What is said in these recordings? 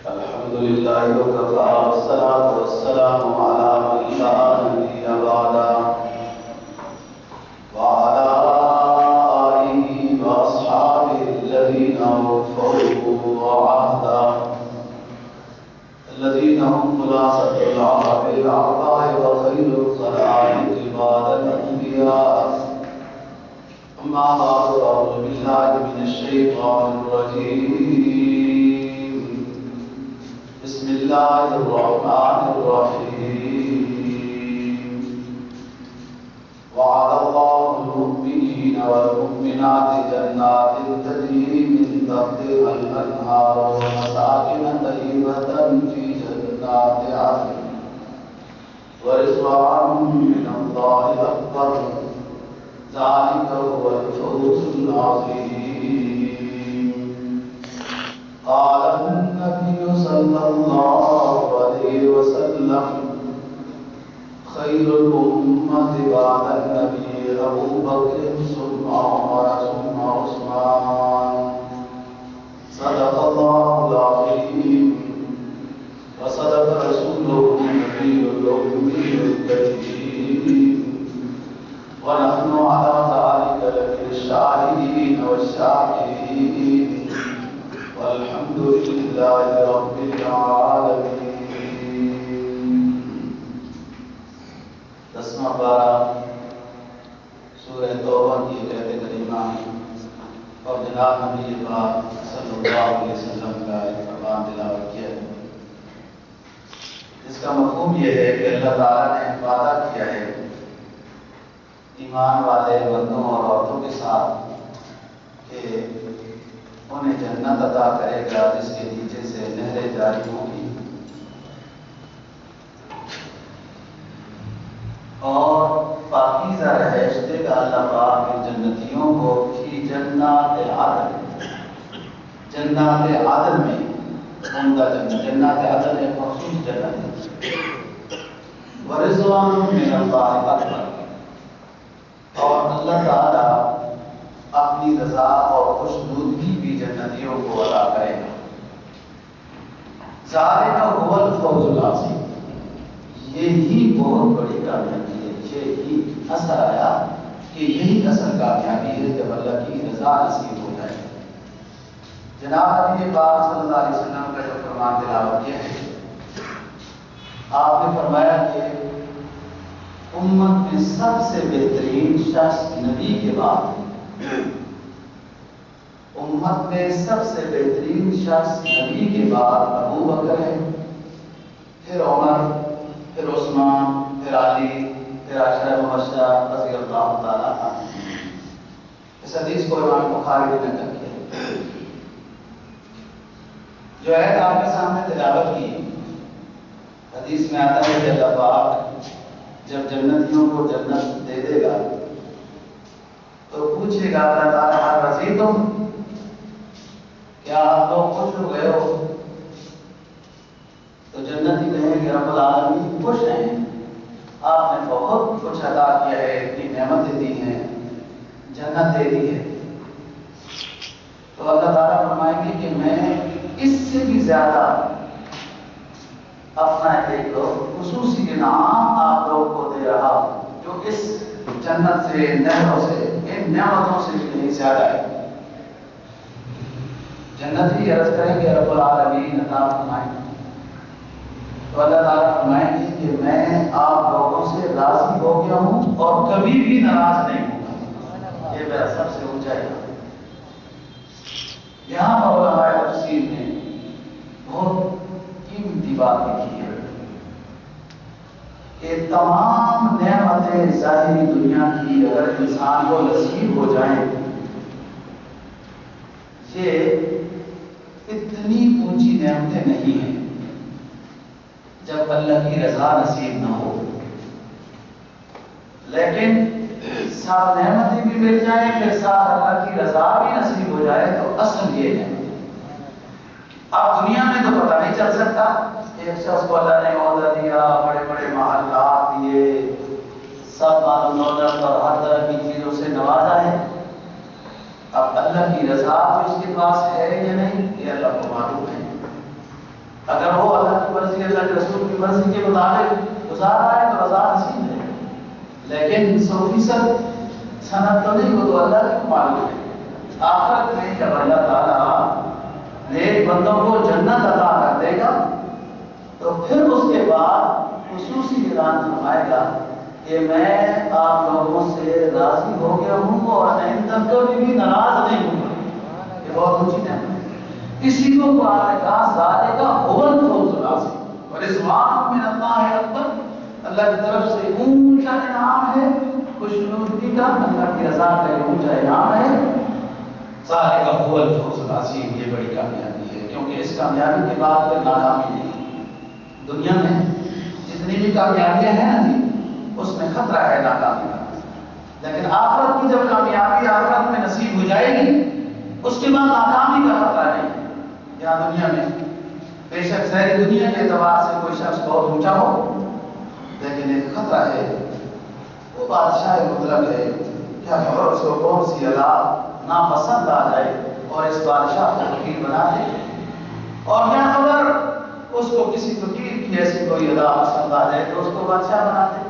الحمد لله وكفى والصلاة والسلام على من لا نبي بعده وعلى آله وأصحابه الذين وفوا وعهدا الذين هم خلاصة العرب الأربع وخير الخلائق بعد الأنبياء. أما بعد فأعوذ بالله من الشيطان الرجيم. بسم الله الرحمن الرحيم. وعد الله المؤمنين والمؤمنات جنات تجري من تحتها الأنهار ومساكن طيبة في جنات عدن ورضوان من الله أكبر. ذلك هو الفوز العظيم. قال النبي صلى الله عليه وسلم: خير الأمة بعد النبي أبو بكر ثم عمر ثم عثمان. صدق الله العظيم وصدق رسوله النبي الأمي الكريم. ونحن على ذلك لمن الشاهدين والشاكرين والحمد لله رب العالمين. دسواں پارہ سورہ توبہ کی ایک آیت کریمہ اور جناب نبی پاک صلی اللہ علیہ وسلم کا ایک فرمان تلاوت کیا ہے، جس کا مفہوم یہ ہے کہ اللہ تعالیٰ نے وعدہ کیا ہے ایمان والے مردوں اور عورتوں کے ساتھ کہ انہیں جنت عطا کرے گا جس کے نیچے سے نہریں جاری ہوں گی، اور پاکیزہ رہائش دے گا اللہ پاک ان جنتیوں کو فی جنات عدن. جنات عدن میں عمدہ جنات عدن ایک مخصوص جنت ہے. ورضوان من اللہ اکبر، اور اللہ تعالیٰ اپنی رضا اور خوشنودگی بھی جنتیوں کو عطا کرے گا. ذالک هو الفوز العظیم، یہی بہت بڑی کامیابی ہے. یہی اثر آیا کہ یہی اصل کامیابی ہے جب اللہ کی رضا نصیب ہو جائے. جناب نبی پاک صلی اللہ علیہ وسلم کا جو فرمان تلاوت کیا ہے، آپ نے فرمایا کہ امت میں سب سے بہترین شخص نبی کے بعد، امت میں سب سے بہترین شخص نبی کے بعد ابو بکر ہے، پھر عمر، پھر عثمان، پھر علی، پھر عشرہ مبشرہ رضی اللہ تعالیٰ عنہ. اس حدیث کو امام بخاری نے نقل کیا. جو آیت آپ کے سامنے تلاوت کی، حدیث میں آتا ہے کہ اللہ پاک جب جنتیوں کو جنت دے دے گا تو پوچھے گا اللہ تعالیٰ رضیتم، کیا آپ لوگ خوش ہو گئے ہو؟ تو جنتی کہیں گے رب العالمین خوش ہیں، آپ نے بہت کچھ عطا کیا ہے، اتنی نعمتیں دی ہیں، جنت دے دی ہے. تو اللہ تعالیٰ فرمائیں گے کہ میں اس سے بھی زیادہ اپنا ایک خصوصی انعام آپ لوگ کو دے رہا ہوں، جو اس جنت سے، نہروں سے، ان نعمتوں سے بھی نہیں زیادہ ہے. جنتی عرض کریں کہ رب العالمین عطا فرمائیں، تو اللہ تعالیٰ فرمائیں گے کہ میں آپ لوگوں سے راضی ہو گیا ہوں اور کبھی بھی ناراض نہیں ہوں. یہ میرا سب سے اونچا ہے. یہاں پر علماء تفسیر نے بہت قیمتی بات لکھی ہے کہ تمام نعمتیں ظاہری دنیا کی اگر انسان کو نصیب ہو جائیں، یہ اتنی اونچی نعمتیں نہیں ہیں جب اللہ کی رضا نصیب نہ ہو. لیکن ساتھ نعمتیں بھی مل جائیں، پھر ساتھ اللہ کی رضا بھی نصیب ہو جائے، تو اصل یہ ہے. اب دنیا میں تو پتہ نہیں چل سکتا، ایک شخص کو اللہ نے عہدہ دیا، بڑے بڑے محلات دیے، سب مال و دولت اور ہر طرح کی چیزوں سے نوازا ہے، اب اللہ کی رضا جو اس کے پاس ہے یا نہیں یہ اللہ کو معلوم ہے. اگر وہ اللہ کی مرضی اللہ کے رسول کی مرضی کے مطابق گزار رہا ہے تو رضا نصیب ہے، لیکن 100% سند تو نہیں، وہ تو اللہ کو معلوم ہے. آخرت میں جب اللہ تعالیٰ نیک بندوں کو جنت عطا کر دے گا تو پھر اس کے بعد خصوصی اعلان فرمائے گا کہ میں آپ لوگوں سے راضی ہو گیا ہوں اور آئندہ کبھی بھی ناراض نہیں ہوں گا. یہ بہت اونچی نعمت ہے. اسی کو قرآن نے کہا ذالک هو الفوز العظیم، اور رضوان من اللہ اکبر، اللہ کی طرف سے اونچا انعام ہے، خوشنودی کا، اللہ کی رضا کا اونچا انعام ہے. ذالک هو الفوز العظیم، یہ بڑی کامیابی ہے، کیونکہ اس کامیابی کے بعد کوئی ناکامی نہیں. دنیا میں جتنی بھی کامیابیاں ہیں نا جی، اس میں خطرہ ہے ناکامی کا، لیکن آخرت کی جب کامیابی آخرت میں نصیب ہو جائے گی اس کے بعد ناکامی کا خطرہ نہیں. یہاں دنیا میں بے شک ظاہری دنیا کے اعتبار سے کوئی شخص بہت اونچا ہو، لیکن ایک خطرہ ہے، وہ بادشاہ مطلق ہے، کیا خبر اس کو کون سی ادا ناپسند آ جائے اور اس بادشاہ کو فقیر بنا دے، اور کیا خبر اس کو کسی فقیر کی ایسی کوئی ادا پسند آ جائے تو اس کو بادشاہ بنا دے.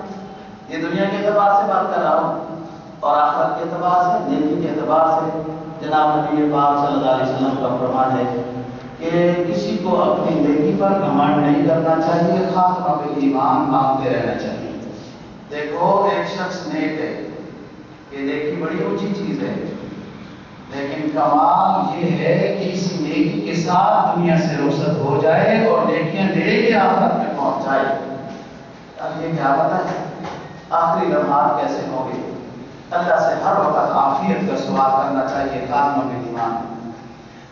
یہ دنیا کے اعتبار سے بات کر رہا ہوں، اور آخرت کے اعتبار سے، نیکی کے اعتبار سے جناب نبی پاک صلی اللہ علیہ وسلم کا فرمان ہے کہ کسی کو اپنی نیکی پر گھمنڈ نہیں کرنا چاہیے، خاتمہ بالایمان مانگتے رہنا چاہیے. دیکھو ایک شخص نیک ہے، یہ نیکی بڑی اونچی چیز ہے، لیکن کمال یہ ہے کہ اس نیکی کے ساتھ دنیا سے رخصت ہو جائے اور نیکیاں لے کے آخرت میں پہنچ جائے. اب یہ کیا پتہ ہے آخری لمحات کیسے ہوں گے. اللہ سے ہر وقت عافیت کا سوال کرنا چاہیے، خاتمہ بالایمان.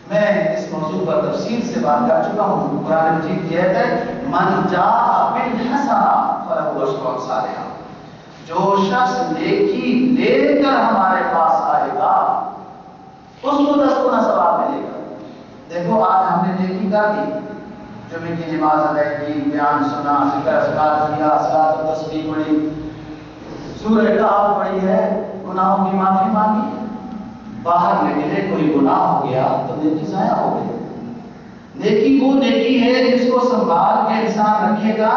میں اس موضوع پر تفصیل سے بات کر چکا ہوں. قرآن مجید کی آیت ہے من جاء بالحسنہ فلہ عشر امثالہا، جو شخص نیکی لے کر ہمارے پاس آئے گا اس کو 10 گنا ثواب ملے گا. دیکھو آج ہم نے نیکی کر دی، جمعے کی نماز ادا کی، بیان سنا، ذکر اذکار کیا، صلاۃ و تسبیح پڑھی، سورہ کہف پڑھی ہے، گناہوں کی معافی مانگی. باہر نکلے کوئی گناہ ہو گیا تو نیکی ضائع ہو گئی. نیکی وہ نیکی ہے جس کو سنبھال کے انسان رکھے گا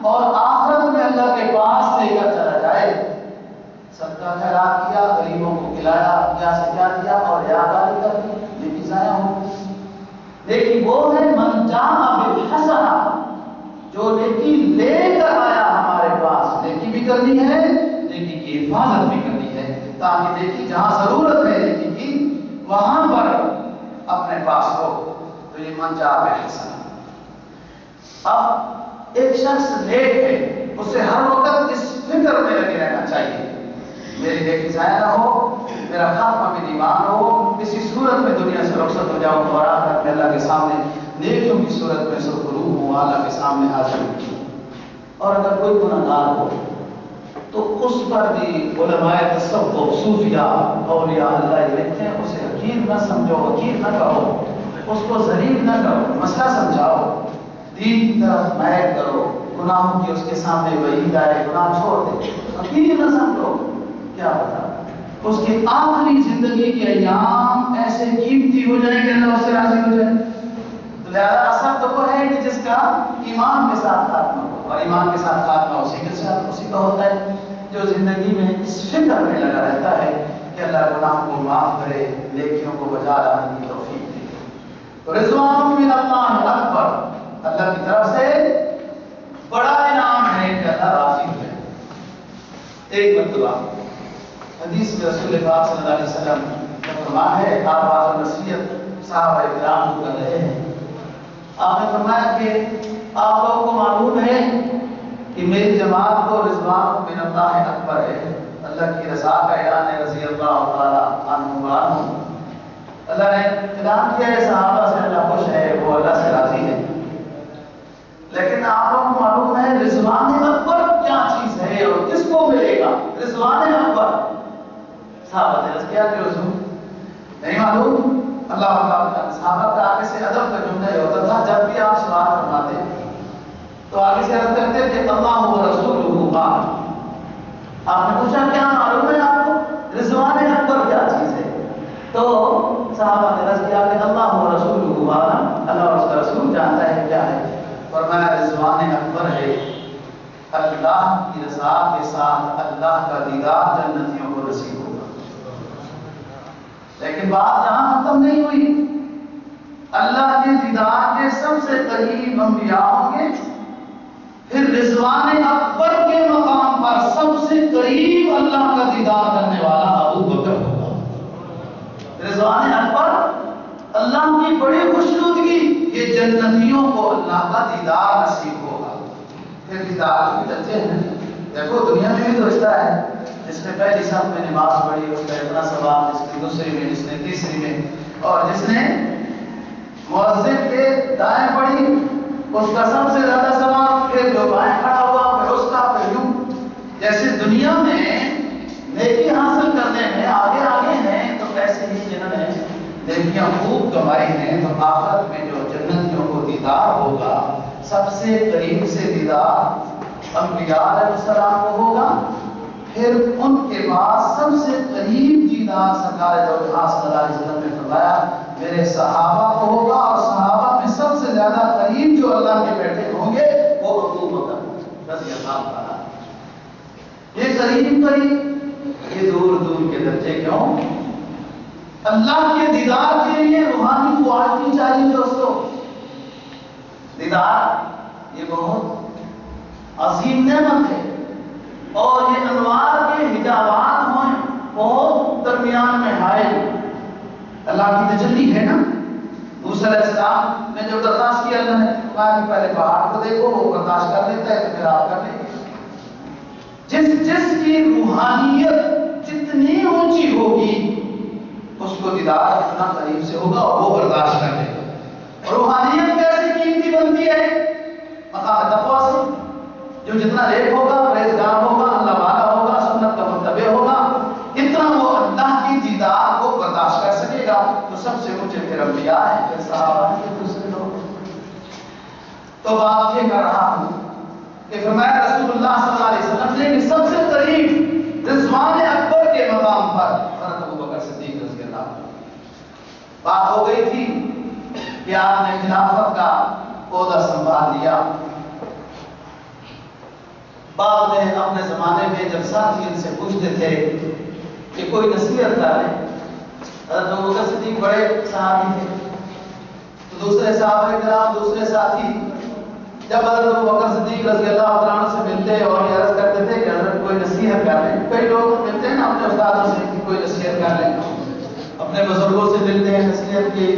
اور آخرت میں اللہ کے پاس لے کر چلا جائے. صدقہ خیرات کیا، غریبوں کو کھلایا، کیا سے کیا دیا اور یادگاری کر دی، نیکی ضائع ہو گئی. نیکی وہ ہے من جاء بالحسنہ، جو نیکی لے کر آیا ہمارے پاس. نیکی بھی کرنی ہے، نیکی کی حفاظت بھی کرنی ہے، تاکہ نیکی جہاں ضرورت ہے نیکی کی وہاں پر اپنے پاس ہو. تو یہ من جاء بالحسنہ. اب ایک شخص نیک ہے، اسے ہر وقت اس فکر میں لگے رہنا چاہیے میری نیکی ضائع نہ ہو، میرا خاتمہ بالایمان ہو، کسی صورت میں دنیا سے رخصت ہو جاؤں اور آخرت میں اللہ کے سامنے نیکیوں کی صورت میں سرخروب ہوں، اللہ کے سامنے حاضر ہوں. اور اگر کوئی گناہگار ہو تو اس پر بھی علماء تصوف، صوفیاء، اولیاء اللہ یہ لکھتے ہیں اسے حقیر نہ سمجھو، حقیر نہ کہو، اس کو ذلیل نہ کرو، مسئلہ سمجھاؤ، دین کی طرف میل کرو، گناہوں کی اس کے سامنے وعید آئے گناہ چھوڑ دے، حقیر نہ سمجھو. کیا پتا اس کی آخری زندگی کے ایام ایسے قیمتی ہو جائیں کہ اللہ اس سے راضی ہو جائے. تو لہذا اثر تو وہ ہے کہ جس کا ایمان کے ساتھ خاتمہ ہو، اور ایمان کے ساتھ خاتمہ اسی کا ہوتا ہے جو زندگی میں اس فکر میں لگا رہتا ہے کہ اللہ گناہوں کو معاف کرے، نیکیوں کو بجا لانے کی توفیق دے. تو رضوان من اللہ اکبر، اللہ کی طرف سے بڑا انعام ہے کہ اللہ راضی ہو جائے. ایک مرتبہ حدیث میں رسول پاک صلی اللہ علیہ وسلم کا فرمان ہے، آپ آج نصیحت صحابہ کرام کو کر رہے ہیں. آپ نے فرمایا کہ آپ لوگوں کو معلوم ہے کہ میری جماعت کو رضوان من اللہ اکبر ہے، اللہ کی رضا کا اعلان ہے، رضی اللہ تعالیٰ عنہ وعنہ. اللہ نے اعلان کیا ہے صحابہ سے اللہ خوش ہے، وہ اللہ سے راضی ہے. لیکن آپ لوگوں کو معلوم ہے رضوان اکبر کیا چیز ہے اور کس کو ملے گا. رضوان اکبر صحابہ نے کیا کہ حضور نہیں معلوم. اللہ تعالیٰ صحابہ کا آگے سے ادب کا جملہ یہ ہوتا تھا، جب بھی آپ سوال فرماتے تو آگے سے عرض کرتے کہ اللہ و رسولہ قال. آپ نے پوچھا کیا معلوم ہے آپ کو رضوان اکبر کیا چیز ہے، تو جزا کے ساتھ اللہ کا دیدار جنتیوں کو نصیب ہوگا۔ لیکن بات یہاں ختم نہیں ہوئی، اللہ کے دیدار کے سب سے قریب انبیاء ہوں گے، پھر رضوان اکبر کے مقام پر سب سے قریب اللہ کا دیدار کرنے والا ابو بکر ہوگا۔ رضوان اکبر اللہ کی بڑی خوشنودگی، یہ جنتیوں کو اللہ کا دیدار نصیب ہوگا۔ پھر دیدار بھی درجے ہیں، دیکھو دنیا میں بھی تو رشتہ ہے، جس نے پہلی صف میں نماز پڑھی اس کا اتنا ثواب، جس نے دوسری میں، جس نے تیسری میں، اور جس نے مؤذن کے دائیں پڑھی اس کا سب سے زیادہ ثواب، پھر جو بائیں کھڑا ہوا پھر اس کا، پھر یوں۔ جیسے دنیا میں نیکی حاصل کرنے میں آگے آگے ہیں، تو ایسے ہی جنہوں نے نیکیاں خوب کمائی ہیں تو آخرت میں جو جنتیوں کو دیدار ہوگا، سب سے قریب سے دیدار انبیاء علیہ السلام کو ہوگا، پھر ان کے بعد سب سے قریب دیدار سرکار دو جہاں صلی اللہ علیہ وسلم نے فرمایا میرے صحابہ کو ہوگا، اور صحابہ میں سب سے زیادہ قریب جو اللہ کے بیٹھے ہوں گے وہ ابو بکر رضی اللہ تعالیٰ۔ یہ قریب قریب، یہ دور دور کے درجے کیوں؟ اللہ کے دیدار کے لیے روحانی کوالٹی چاہیے دوستو۔ دیدار یہ بہت عظیم نعمت ہے، اور یہ انوار کے حجابات ہیں بہت درمیان میں حائل، اللہ کی تجلی ہے نا۔ موسیٰ علیہ السلام نے جو برداشت کیا اللہ نے کہا کہ پہلے پہاڑ کو دیکھو، وہ برداشت کر لیتا ہے تو پھر آپ کر لیں گے۔ جس کی روحانیت جتنی اونچی ہوگی اس کو دیدار اتنا قریب سے ہوگا اور وہ برداشت کر لے گا۔ روحانیت کیسے قیمتی بنتی ہے؟ مقام تقویٰ سے، جو جتنا نیک ہوگا، پرہیزگار ہوگا، اللہ والا ہوگا، سنت کا متبع ہوگا، اتنا وہ اللہ کی دیدار کو برداشت کر سکے گا۔ تو سب سے اونچے پھر انبیاء ہیں، پھر صحابہ ہیں، پھر دوسرے لوگ ہیں۔ تو بات یہ کر رہا ہوں کہ فرمایا رسول اللہ صلی اللہ علیہ وسلم نے کہ سب سے قریب رضوان اکبر کے مقام پر حضرت ابو بکر صدیق رضی اللہ عنہ۔ بات ہو گئی تھی کہ آپ نے خلافت کا عہدہ سنبھال لیا۔ بعد میں اپنے زمانے میں جب ساتھی ان سے پوچھتے تھے کہ کوئی نصیحت کر لیں، حضرت ابو بکر صدیق بڑے صحابی تھے، تو دوسرے صحابہ کرام، دوسرے ساتھی جب حضرت ابو بکر صدیق رضی اللہ عنہ سے ملتے اور یہ عرض کرتے تھے کہ حضرت کوئی نصیحت کر لیں۔ کئی لوگ ملتے ہیں نا اپنے استادوں سے کہ کوئی نصیحت کر لیں، اپنے بزرگوں سے ملتے ہیں، نصیحت کی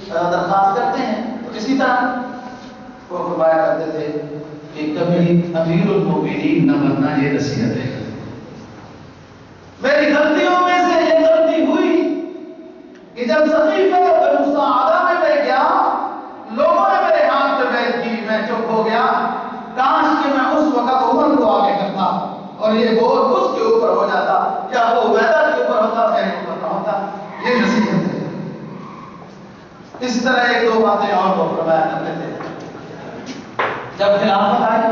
درخواست کرتے ہیں، تو اسی طرح وہ فرمایا کرتے تھے کہ کبھی امیر المومنین نہ بننا یہ نصیحت ہے۔ میری غلطیوں میں سے یہ غلطی ہوئی کہ جب سقیفہ بنو ساعدہ میں میں گیا، لوگوں نے میرے ہاتھ پہ بیعت کی، میں چپ ہو گیا۔ کاش کہ میں اس وقت عمر کو آگے کرتا اور یہ بور اس کے اوپر ہو جاتا، یا وہ عبیدہ کے اوپر ہوتا، میرے اوپر نہ ہوتا۔ یہ نصیحت ہے۔ اس طرح ایک دو باتیں اور کو فرمایا کرتے تھے۔ جب خلافت آئی،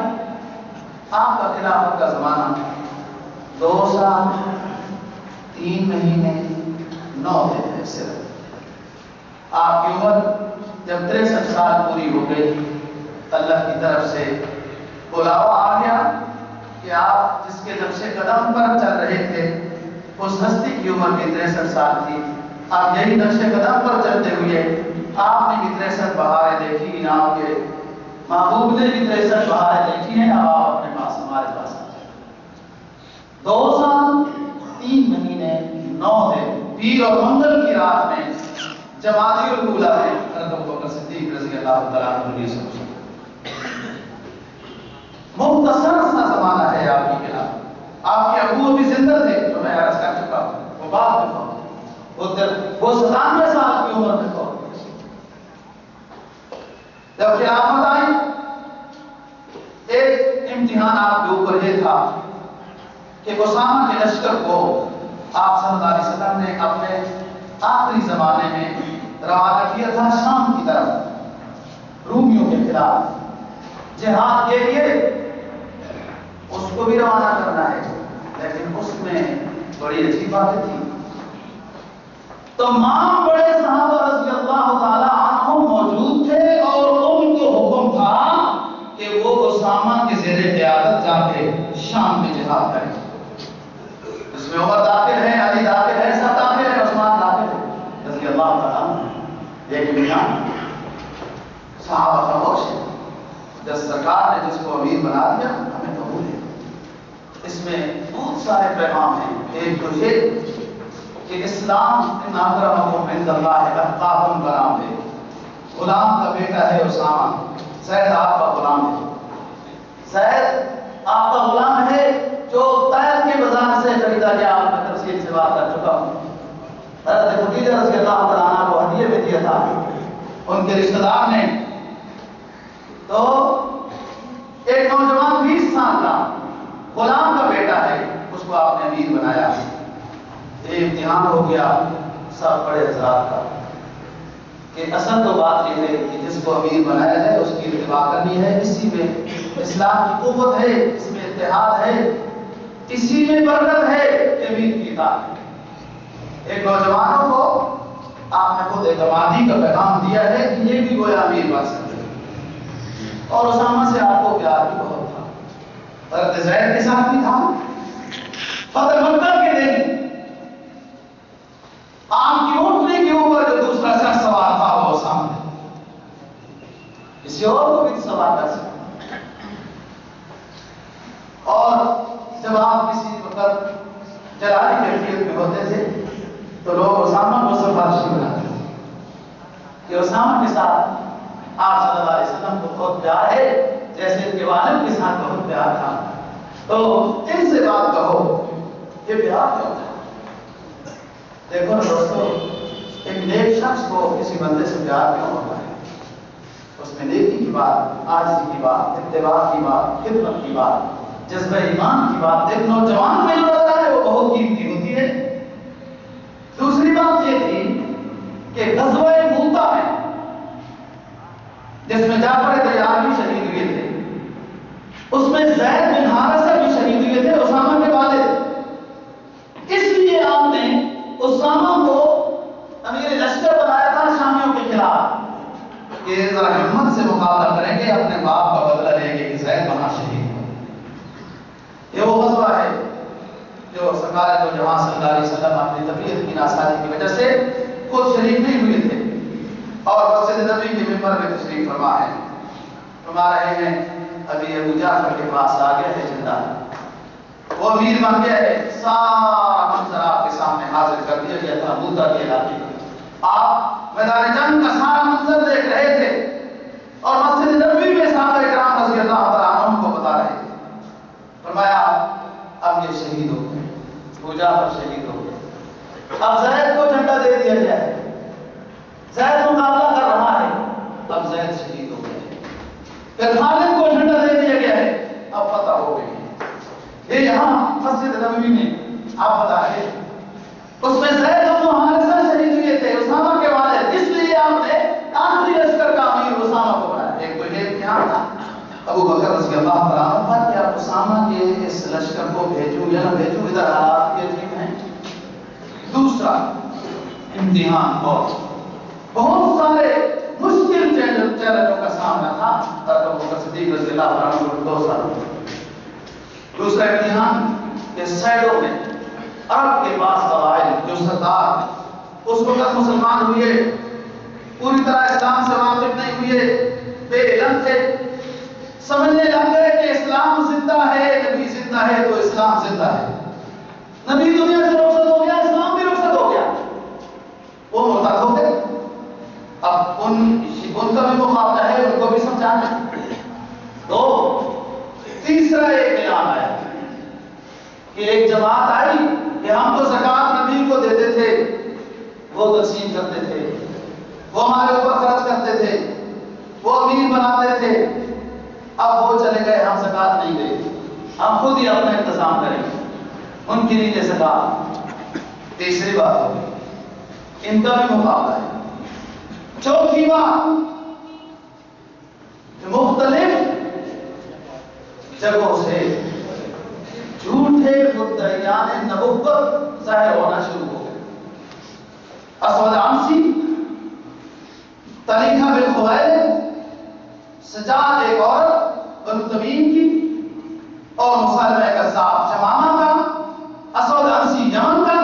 آپ کا خلافت کا زمانہ 2 سال 3 مہینے 9 دن ہے صرف۔ آپ کی عمر جب 63 سال پوری ہو گئی، اللہ کی طرف سے بلاوا آ گیا کہ آپ جس کے نقش قدم پر چل رہے تھے اس ہستی کی عمر بھی 63 سال تھی۔ آپ یہی نقش قدم پر چلتے ہوئے آپ نے بھی 63 بہاریں دیکھی، آپ کے محبوب نے بھی 63 بہاریں دیکھی ہیں۔ اب آپ اپنے پاس ہمارے پاس 2 سال 3 مہینے 9 دن پیر اور منگل کی رات میں جمادی الاولیٰ ہے حضرت ابو بکر صدیق رضی اللہ تعالیٰ عنہ سے مختصر سا زمانہ ہے آپ کی خلاف۔ آپ کے ابو ابھی زندہ تھے تو میں عرض کر چکا ہوں، وہ بعد میں فوت، وہ 97 سال کی عمر میں فوت۔ جب خلافت آئی، ایک امتحان آپ کے اوپر یہ تھا کہ اسامہ کے لشکر کو آپ صلی اللہ علیہ وسلم نے اپنے آخری زمانے میں روانہ کیا تھا شام کی طرف رومیوں کے خلاف جہاد کے لیے۔ اس کو بھی روانہ کرنا ہے، لیکن اس میں بڑی عجیب باتیں تھیں۔ تمام بڑے صحابہ رضی اللہ تعالی عنہ موجود تھے اور ان کو حکم تھا کہ وہ اسامہ کے زیر قیادت جا کے شام میں صحابہ خاموش ہیں. جب سرکار نے جس کو امیر بنا دیا ہمیں قبول ہے. اس میں بہت سارے پیغام ہیں. ایک تو یہ کہ اسلام ان اکرمکم عند اللہ اتقاکم کا نام ہے. غلام کا بیٹا ہے اسامہ. زید آپ کا غلام ہے. زید آپ کا غلام ہے جو طائف کے بازار سے خریدا گیا. آپ میں تفصیل سے بات کر چکا ہوں. حضرت خدیجہ رضی اللہ تعالیٰ عنہ کو ہدیے میں دیا تھا ان کے رشتہ دار نے. تو ایک نوجوان 20 سال کا غلام کا بیٹا ہے, اس کو آپ نے امیر بنایا. یہ امتحان ہو گیا سب بڑے حضرات کا کہ اصل تو بات یہ ہے کہ جس کو امیر بنایا جائے اس کی اتباع کرنی ہے. اسی میں اسلام کی قوت ہے, اس میں اتحاد ہے, اسی میں برکت ہے. امیر کی اطاعت. ایک نوجوانوں کو آپ نے خود اعتمادی کا پیغام دیا ہے کہ یہ بھی گویا امیر بن سکتے ہیں. اور اسامہ سے آپ کو پیار بھی بہت تھا. حضرت زید کے ساتھ بھی تھا. فتح مکہ کے دن آپ کی اونٹنے کے اوپر جو دوسرا شخص سوار تھا وہ اسامہ ہے. کسی اور کو بھی سوار کر سکتے. اور جب آپ کسی وقت جلالی کیفیت میں ہوتے تھے تو لوگ اسامہ کو سفارشی بناتے تھے کہ اسامہ کے ساتھ آپ صلی اللہ علیہ وسلم کو بہت پیار ہے جیسے ان کے والد کے ساتھ بہت پیار تھا. تو ان سے بات کہو یہ پیار کیا ہوتا ہے. دیکھو نا دوستو, ایک نیک شخص کو کسی بندے سے پیار کیوں ہوتا ہے؟ اس میں نیکی کی بات, عاجزی کی بات, اتباع کی بات, خدمت کی بات, جذبہ ایمان کی بات. ایک نوجوان میں جو ہوتا ہے وہ بہت قیمتی ہوتی ہے. دوسری بات یہ تھی کہ غزوہ موتا میں جس میں جعفر طیار بھی شہید ہوئے تھے, اس میں زید بن حارثہ بھی شہید ہوئے تھے, اسامہ کے والد. اس لیے آپ نے اسامہ کو امیر لشکر بنایا تھا شامیوں کے خلاف کہ ذرا ہمت سے مقابلہ کریں گے, اپنے باپ کا بدلہ لیں گے کہ زید وہاں شہید ہو. یہ وہ غزوہ ہے جو سرکار دو جہاں صلی اللہ علیہ وسلم اپنی طبیعت کی ناسازی کی وجہ سے خود شریک نہیں ہوئے تھے اور مسجد نبی کے ممبر میں تشریف فرما ہے. فرما رہے ہیں ابھی ابو جعفر کے پاس آ گیا ہے زندہ, وہ امیر بن گیا ہے. سارا منظر آپ کے سامنے حاضر کر دیا گیا تھا موتا کے علاقے کا. آپ میدان جنگ کا سارا منظر دیکھ رہے تھے اور مسجد نبوی میں صحابہ کرام رضی اللہ تعالیٰ عنہم کو بتا رہے تھے. فرمایا اب یہ شہید ہو گئے, ابو جعفر شہید ہو گئے. اب زید کو جھنڈا دے دیا گیا ہے, زید مقابلہ کر رہا ہے, اب زید شہید ہو گئے. پھر خالد کو جھنڈا دے دیا گیا ہے, اب فتح ہو گئی. یہ یہاں مسجد نبوی میں آپ بتا رہے ہیں اس میں زید بن حارثہ شہید ہوئے تھے, اسامہ کے والد. اس لیے آپ نے آخری لشکر کا امیر اسامہ کو بنایا. ایک تو یہ امتحان تھا ابو بکر رضی اللہ تعالیٰ عنہ کہ آپ اسامہ کے اس لشکر کو بھیجوں یا نہ بھیجوں, ادھر حالات کے عجیب ہیں. دوسرا امتحان اور بہت سارے مشکل چیلنجوں کا سامنا تھا ابو بکر صدیق رضی اللہ عنہ کو 2 سال. دوسرا امتحان کہ سیڈوں میں عرب کے پاس قبائل جو سردار اس وقت مسلمان ہوئے, پوری طرح اسلام سے واقف نہیں ہوئے, بے علم تھے, سمجھنے لگ گئے کہ اسلام زندہ ہے, نبی زندہ ہے تو اسلام زندہ ہے. نبی دنیا سے رخصت ہو گیا, اسلام بھی رخصت ہو گیا. وہ مرتد ہو گئے. اب ان کا بھی مقابلہ ہے, ان کو بھی سمجھانا. تو تیسرا ایک اعلان آیا کہ ایک جماعت آئی کہ ہم تو زکات نبی کو دیتے تھے, وہ تقسیم کرتے تھے, وہ ہمارے اوپر خرچ کرتے تھے, وہ امیر بناتے تھے. اب وہ چلے گئے, ہم زکات نہیں دیں, ہم خود ہی اپنا انتظام کریں گے, ان کی نیچے زکات. تیسری بات ہوگی ان کا بھی مقابلہ ہے. چوتھی بات مختلف جگہوں سے جھوٹے مدعیان نبوت ظاہر ہونا شروع ہو گئے. اسود عنسی, طلیحہ بن خویلد, سجاد ایک عورت بنو تمیم کی, اور مسلمہ کذاب جمامہ کا, اسود عنسی یمن کا,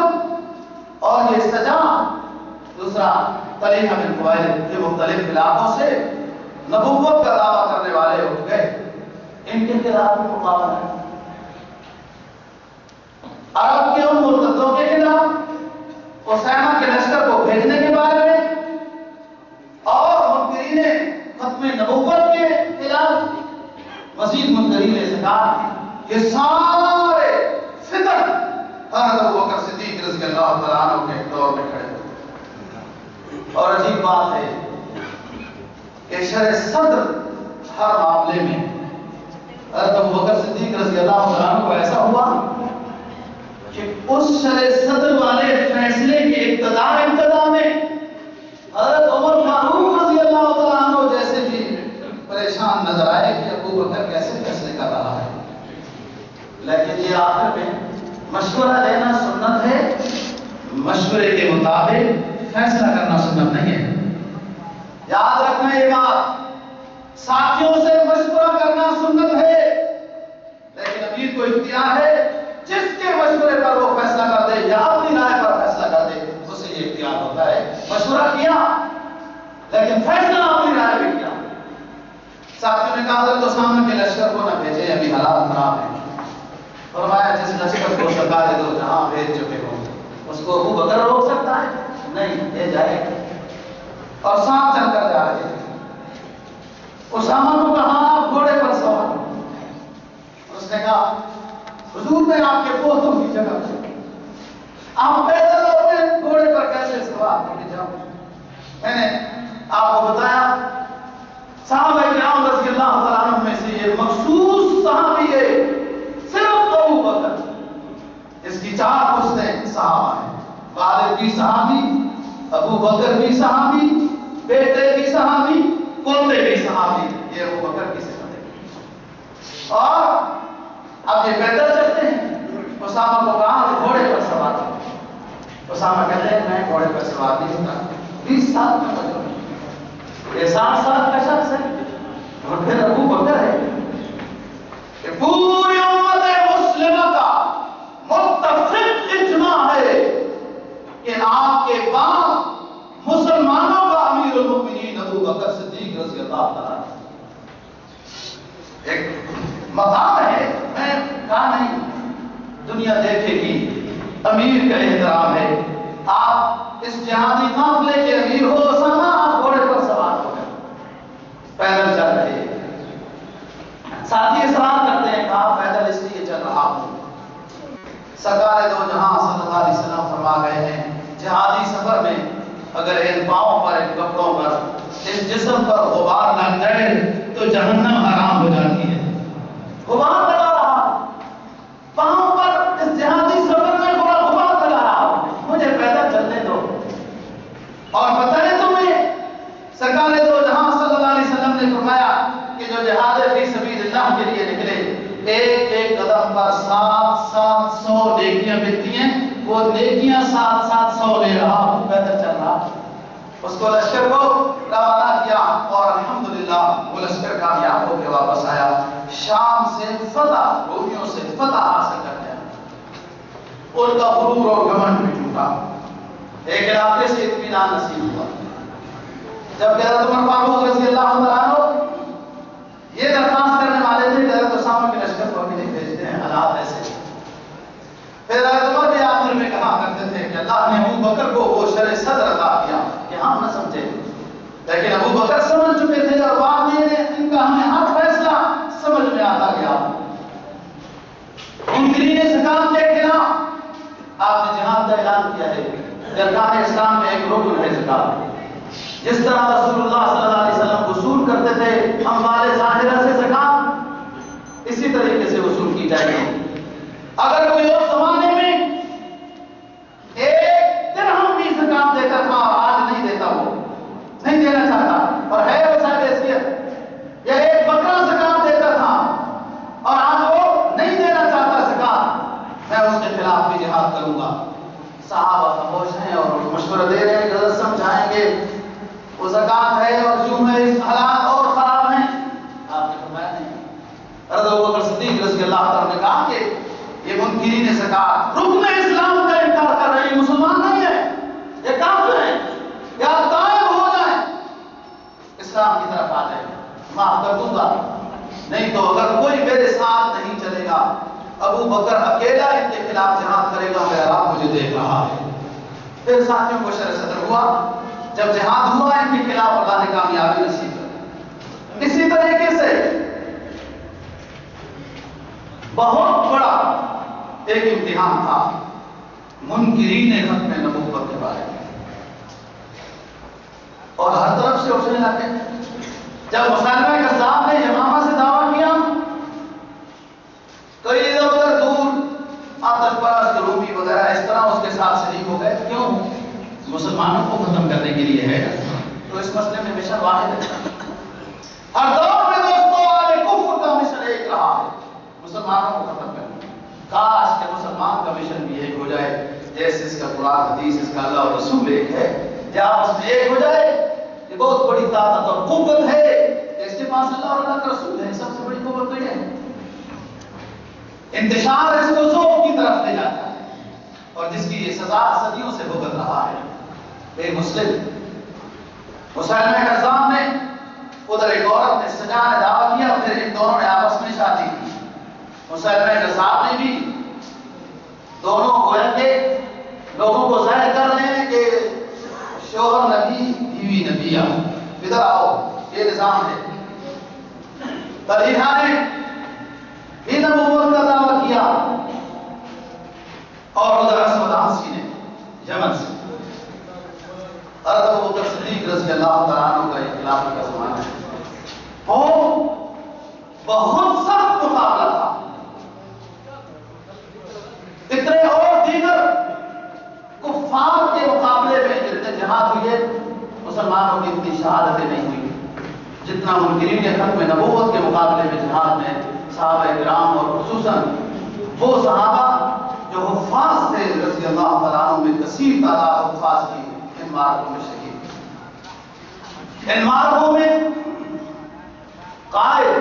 اور یہ سجاد دوسرا طلیحہ بن خویلد, یہ مختلف علاقوں سے نبوت کا دعویٰ کرنے والے اٹھ گئے، ان کے خلاف مقابلہ ہے، عرب کے ان مرتدوں کے خلاف، اسامہ کے لشکر کو بھیجنے کے بارے میں، اور منکرین ختم نبوت کے خلاف، مزید منکرین زکات، یہ سارے فتن حضرت ابوبکر صدیق رضی اللہ تعالیٰ عنہ کے دور میں کھڑے ہوئے۔ اور عجیب بات ہے کہ شرع صدر ہر معاملے میں حضرت ابوبکر صدیق رضی اللہ تعالیٰ عنہ کو ایسا ہوا کہ اس شرع صدر والے فیصلے کے ابتدا میں حضرت عمر فاروق رضی اللہ تعالیٰ عنہ جیسے بھی پریشان نظر آئے کہ ابوبکر کیسے فیصلے کر رہا ہے، لیکن یہ آخر میں مشورہ لینا سنت ہے، مشورے کے مطابق فیصلہ کرنا سنت نہیں ہے۔ یاد رکھنا یہ بات، ساتھیوں سے مشورہ کرنا سنت ہے، لیکن امیر کو اختیار ہے جس کے مشورے پر وہ فیصلہ کر دے یا اپنی رائے پر فیصلہ کر دے، اسے یہ اختیار ہوتا ہے۔ مشورہ کیا لیکن فیصلہ اپنی رائے میں کیا۔ ساتھیوں نے کہا حضرت اسامہ کے لشکر کو نہ بھیجے، ابھی حالات خراب ہیں۔ فرمایا جس لشکر کو سرکار دو جہاں بھیج چکے ہو اس کو ابوبکر روک سکتا ہے؟ نہیں، یہ جائے۔ اور ساتھ چل کر جا رہے تھے۔ اسامہ کو کہا آپ گھوڑے پر سوار ہو۔ اس نے کہا حضور میں آپ کے پوتوں کی جگہ پہ، آپ پیدل اپنے گھوڑے پر کیسے سوار ہو کے جاؤ؟ میں نے آپ کو بتایا صحابہ کرام رضی اللہ تعالیٰ عنہ میں سے یہ مخصوص صحابی ہے صرف ابو بکر، اس کی 4 پشتیں صحابہ ہیں، والد بھی صحابی، ابو بکر بھی صحابی، بیٹے بھی صحابی، پوتے بھی صحابی، یہ ابو بکر کی صفت ہے۔ اور اب یہ پیدل چلتے ہیں، اسامہ کو کہا گھوڑے پر سوار ہو۔ اسامہ کہتے ہیں میں گھوڑے پر سوار نہیں ہوتا، 20 سال کا بچہ، یہ 60 سال کا شخص ہے، اور پھر ابو بکر ہے کہ پوری امت مسلمہ کا متفق اجماع ہے کہ آپ کے بعد مسلمانوں کا امیر المؤمنین ابو بکر صدیق رضی اللہ تعالیٰ ایک مقام ہے۔ میں کہا نہیں، دنیا دیکھے گی، امیر کا احترام ہے۔ آپ اس جہادی قافلے کے امیر ہو، اسامہ آپ گھوڑے پر سوار ہو گئے، پیدل چل رہے ہیں۔ ساتھی سوال کرتے ہیں کہ آپ پیدل اس لیے چل رہا ہوں، سرکار دو جہاں صلی اللہ علیہ وسلم فرما گئے ہیں جہادی سفر میں اگر ان پاؤں پر، ان کپڑوں پر، اس جسم پر غبار لگ جائے تو جہنم حرام ہو جاتی ہے۔ غبار لگا رہا پاؤں پر، اس جہادی سفر میں غبار لگا رہا، مجھے پیدل چلنے دو۔ اور پتہ ہے تمہیں سرکار دو جہاں صلی اللہ علیہ وسلم نے فرمایا کہ جو جہاد فی سبیل اللہ کے لیے نکلے، ایک ایک قدم پر 700 نیکیاں ملتی ہیں، وہ نیکیاں 700 لے رہا، پیدل چل رہا۔ اس کو لشکر کو روانہ کیا اور الحمدللہ وہ لشکر کامیاب ہو کے واپس آیا، شام سے فتح، رومیوں سے فتح حاصل کر گیا۔ ان کا غرور اور گھمنڈ بھی ٹوٹا، ایک علاقے سے اطمینان نصیب ہوا۔ جب حضرت عمر فاروق رضی اللہ عنہ یہ درخواست کرنے والے تھے کہ حضرت اسامہ کے لشکر کو ابھی نہیں بھیجتے ہیں، حالات ایسے، پھر حضرت عمر بھی آخر میں کہا کرتے تھے کہ اللہ نے ابو بکر کو وہ شرع صدر عطا کیا کہ ہم نہ سمجھے، لیکن ابو بکر سمجھ چکے تھے اور بعد میں ان کا ہمیں ہر فیصلہ سمجھ میں آتا گیا۔ منکرین زکات کے خلاف آپ نے جہاد کا اعلان کیا ہے، ارکان اسلام میں ایک رکن ہے زکات۔ جس طرح رسول اللہ صلی اللہ علیہ وسلم وصول کرتے تھے اموال ظاہرہ سے زکات، اسی طریقے سے وصول کی جائے گی۔ اگر کوئی اور زمانے میں ایک درہم بھی زکات دیتا تھا اور آج نہیں دیتا، وہ نہیں دینا چاہتا اور ہے وہ صاحب حیثیت، یا ایک بکرا زکات دیتا تھا اور آج وہ نہیں دینا چاہتا زکات، میں اس کے خلاف بھی جہاد کروں گا۔ صحابہ خاموش ہیں اور مشورہ دے رہے ہیں کہ حضرت سمجھائیں گے وہ زکات ہے اور یوں ہے، اس حالات اور خراب ہیں۔ آپ نے فرمایا نہیں۔ حضرت ابوبکر صدیق رضی اللہ عنہ نے کہا کہ یہ منکرین زکات رکن اسلام کا انکار کر رہے ہیں، مسلمان نہیں ہے، یہ کافر ہیں، یا غائب ہو جائیں، اسلام کی طرف آ جائیں۔ نہیں تو اگر کوئی میرے ساتھ نہیں چلے گا، ابو بکر اکیلا ان کے خلاف جہاد کرے گا، میرا رب مجھے دیکھ رہا ہے۔ پھر ساتھیوں کو شرح صدر ہوا، جب جہاد ہوا ان کے خلاف اللہ نے کامیابی نصیب کر۔ اسی طریقے سے بہت بڑا ایک امتحان تھا منکرین ختم نبوت کے بارے میں، اور ہر طرف سے اٹھنے لگے۔ جب مسلمہ کذاب نے یمامہ سے دعویٰ کیا، تو ادھر ادھر دور آتش پرست رومی وغیرہ اس طرح اس کے ساتھ شریک ہو گئے۔ کیوں؟ مسلمانوں کو ختم کرنے کے لیے ہے، تو اس مسئلے میں مشن واحد ہے۔ ہر دور میں دوستوں اہل کفر کا مشن ایک رہا ہے، مسلمانوں کو ختم کرنا۔ کاش کہ مسلمان کا مشن بھی ایک ہو جائے، جیسے اس کا قرآن حدیث، اس کا اللہ اور رسول ایک ہے، جب آپس میں ایک ہو جائے، یہ بہت بڑی طاقت اور قوت ہے۔ اس کے پاس اللہ اور اللہ کا رسول ہے، سب سے بڑی قوت تو یہ ہے۔ انتشار اس کو ذوق کی طرف لے جاتا ہے، اور جس کی یہ سزا صدیوں سے بھگت رہا ہے۔ ایک مسلمہ کذاب نے ادھر ایک عورت نے سجا نے دعویٰ کیا، پھر ان دونوں نے آپس میں شادی کی۔ مسلمہ کذاب نے بھی، دونوں گویا کہ لوگوں کو ظاہر کر رہے ہیں کہ شوہر نبی بیوی نبی، ادھر آؤ، یہ نظام ہے۔ طلیحہ نے بھی نبوت کا دعویٰ کیا، اور ادھر اسود عنسی نے یمن سے۔ حضرت ابوبکر صدیق رضی اللہ تعالیٰ عنہ کا خلافت کا زمانہ ہے، اور بہت سخت مقابلہ تھا۔ اتنے اور دیگر کفار کے مقابلے میں جتنے جہاد ہوئے، مسلمانوں کی اتنی شہادتیں نہیں ہوئی جتنا منکرین ختم نبوت کے مقابلے میں جہاد میں صحابہ کرام، اور خصوصاً وہ صحابہ جو حفاظ تھے رضی اللہ تعالیٰ عنہ میں کثیر تعداد حفاظ کی، ان معرکوں میں شہید۔ ان معرکوں میں قائد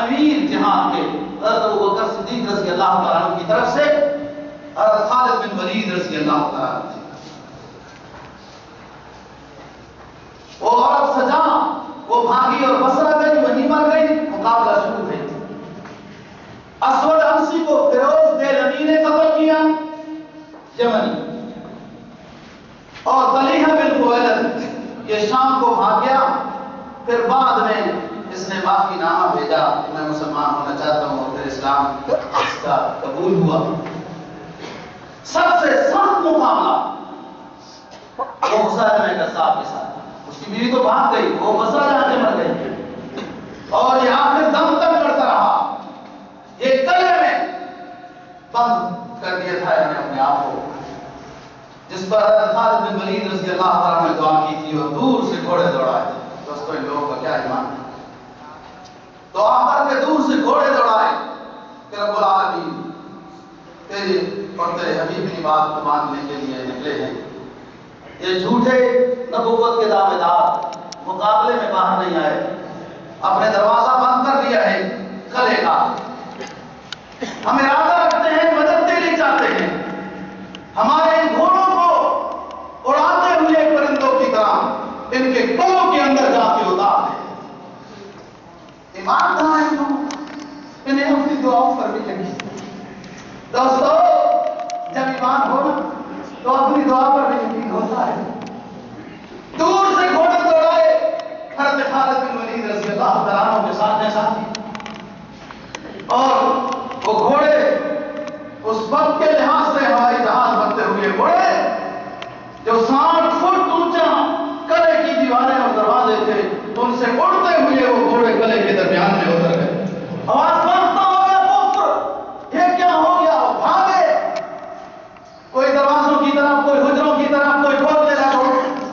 امیر جہاد کے حضرت ابوبکر صدیق رضی اللہ تعالیٰ عنہ کی طرف سے حضرت خالد بن ولید رضی اللہ تعالیٰ عنہ تھے۔ وہ عورت سجا، وہ بھاگی اور بصرہ گئی، وہیں مر گئی، مقابلہ شروع ہے۔ اسود عنسی کو فیروز دیلمی نے قتل کیا، یمنی، اور طلیحہ بن خویلد یہ شام کو بھاگ گیا۔ پھر بعد میں اس نے معافی نامہ بھیجا کہ میں مسلمان ہونا چاہتا ہوں، اور پھر اسلام اس کا قبول ہوا۔ سب سے سخت مقابلہ وہ مسلمہ کذاب کے ساتھ، اس کی بیوی تو بھاگ گئی، وہ بصرہ جا کے مر گئی، اور یہ آخر دم تک لڑتا رہا۔ یہ گلے میں بند کر دیا تھا انہوں نے اپنے آپ کو، جس پر حضرت خالد بن ولید رضی اللہ تعالیٰ نے دعا کی تھی، اور دور سے گھوڑے دوڑائے تھے۔ دوستوں ان لوگوں کا کیا ایمان ہے! دعا کر کے دور سے گھوڑے دوڑائے کہ رب العالمین تیرے اور تیرے حبیب کی بات کو ماننے کے لیے نکلے ہیں۔ یہ جھوٹے نبوت کے دعوے دار مقابلے میں باہر نہیں آئے، اپنے دروازہ بند کر دیا ہے قلعے کا۔ ہم ارادہ رکھتے ہیں، مدد دینا چاہتے ہیں، ہمارے ان گھوڑوں کو اڑاتے ہوئے پرندوں کی طرح ان کے کلوں کے اندر جا کے اتار دیں۔ ایمان کہاں ہے لوگوں؟ انہیں اپنی دعاؤں پر بھی لگی۔ دوستو جب ایمان ہو تو اپنی دعا پر بھی یقین ہوتا ہے۔ دور سے گھوڑے دوڑائے حضرت خالد بن ولید رضی اللہ تعالیٰ عنہ کے ساتھ میں ساتھی، اور وہ گھوڑے اس وقت کے لحاظ سے ہوائی جہاز بنتے ہوئے گھوڑے جو 60 فٹ اونچا قلعے کی دیواریں اور دروازے تھے، ان سے اڑتے ہوئے وہ گھوڑے قلعے کے درمیان میں اتر گئے۔ آواز مانتا ہو گیا کفر، یہ کیا ہو گیا؟ وہ بھاگے، کوئی دروازوں کی طرف، کوئی حجروں کی طرف، کوئی کھولنے لگا۔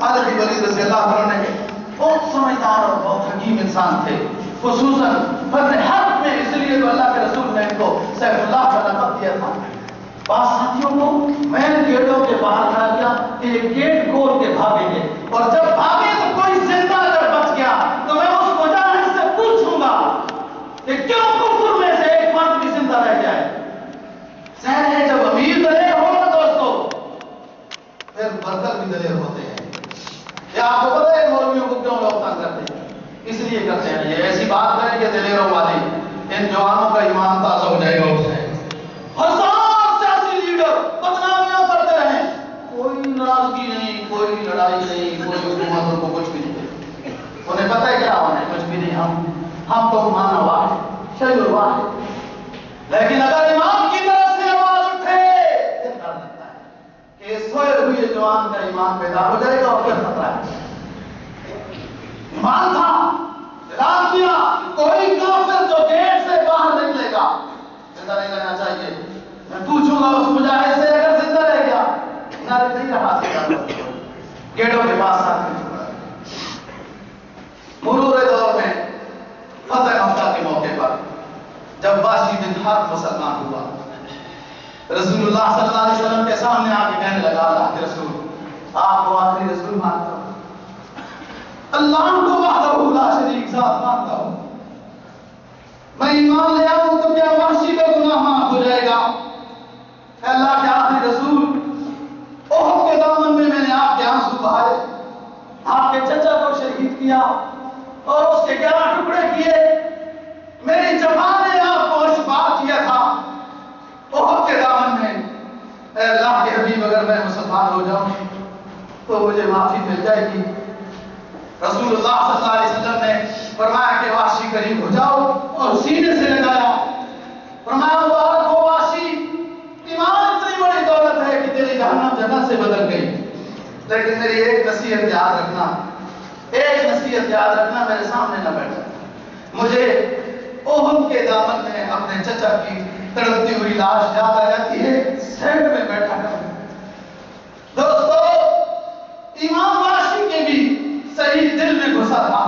خالد بن ولید رضی اللہ عنہ نے بہت سمجھدار اور بہت حکیم انسان تھے، خصوصاً فضل حق میں، اس لیے تو اللہ کے رسول نے ان کو سیف اللہ کا لقب دیا تھا۔ بعض ساتھیوں کو مین گیٹوں کے باہر کھڑا کیا کہ یہ گیٹ کھول کے بھاگیں گے، اور جب بھاگے تو کوئی زندہ اگر بچ گیا تو میں اس مجاہد سے پوچھوں گا کہ کیوں کفر میں سے ایک فرد بھی زندہ رہ جائے۔ ظاہر ہے جب امیر دلیر ہو نا دوستو، پھر برکر بھی دلیر ہوتے ہیں۔ یہ آپ کو پتہ ہے مولویوں کو کیوں لوگ تنگ کرتے ہیں؟ اس لیے کرتے ہیں یہ ایسی بات کریں کہ دلیروں والے ان جوانوں کا ایمان تازہ ہو جائے گا. ہزار سیاسی لیڈر بدنامیاں کرتے رہے، کوئی ناراضگی نہیں، کوئی لڑائی نہیں، کوئی حکومت کو کچھ بھی نہیں. انہیں پتہ ہے کیا ہونا ہے؟ کچھ بھی نہیں. ہم تو مانا واحد شیء واحد. لیکن اگر امام کی طرف سے آواز اٹھے پھر ڈر لگتا ہے کہ سوئے ہوئے جوان کا ایمان بیدار ہو جائے گا اور پھر خطرہ ہے. ایمان تھا، اعلان کیا، کوئی کافر جو گیٹ سے باہر نکلے گا زندہ نہیں رہنا چاہیے. میں پوچھوں گا اس مجاہد سے اگر زندہ رہ گیا، نہیں رہا گیٹوں کے پاس ساتھ میں چھوڑا. مرور دور میں فتح مکہ کے موقع پر جب واشی بن حرب مسلمان ہوا، رسول اللہ صلی اللہ علیہ وسلم کے سامنے آ کے کہنے لگا اللہ کے رسول آپ کو آخری رسول مانتا ہوں، اللہ کو وحدہ لا شریک ذات مانتا ہوں، میں ایمان لے آؤں تو کیا وحشی کا گناہ معاف ہو جائے گا؟ اے اللہ کے آخری رسول، احد کے دامن میں نے آپ کے آنسو بہائے، آپ کے چچا کو شہید کیا اور اس کے 11 ٹکڑے کیے، میری زبان نے آپ کو اشباع کیا تھا. احد کے دامن میں اے اللہ کے حبیب اگر میں مسلمان ہو جاؤں تو مجھے معافی مل جائے گی. رسول اللہ صلی اللہ علیہ وسلم نے فرمایا کہ وحشی قریب ہو جاؤ اور سینے سے لگایا. فرمایا مبارک ہو وحشی، ایمان اتنی بڑی دولت ہے کہ تیری جہنم جنت سے بدل گئی، لیکن میری ایک نصیحت یاد رکھنا، ایک نصیحت یاد رکھنا، میرے سامنے نہ بیٹھنا. مجھے احد کے دامن میں اپنے چچا کی تڑپتی ہوئی لاش یاد آ جاتی ہے، سینٹ میں بیٹھا کر. دوستو امام واشی کے بھی صحیح دل میں گھسا تھا.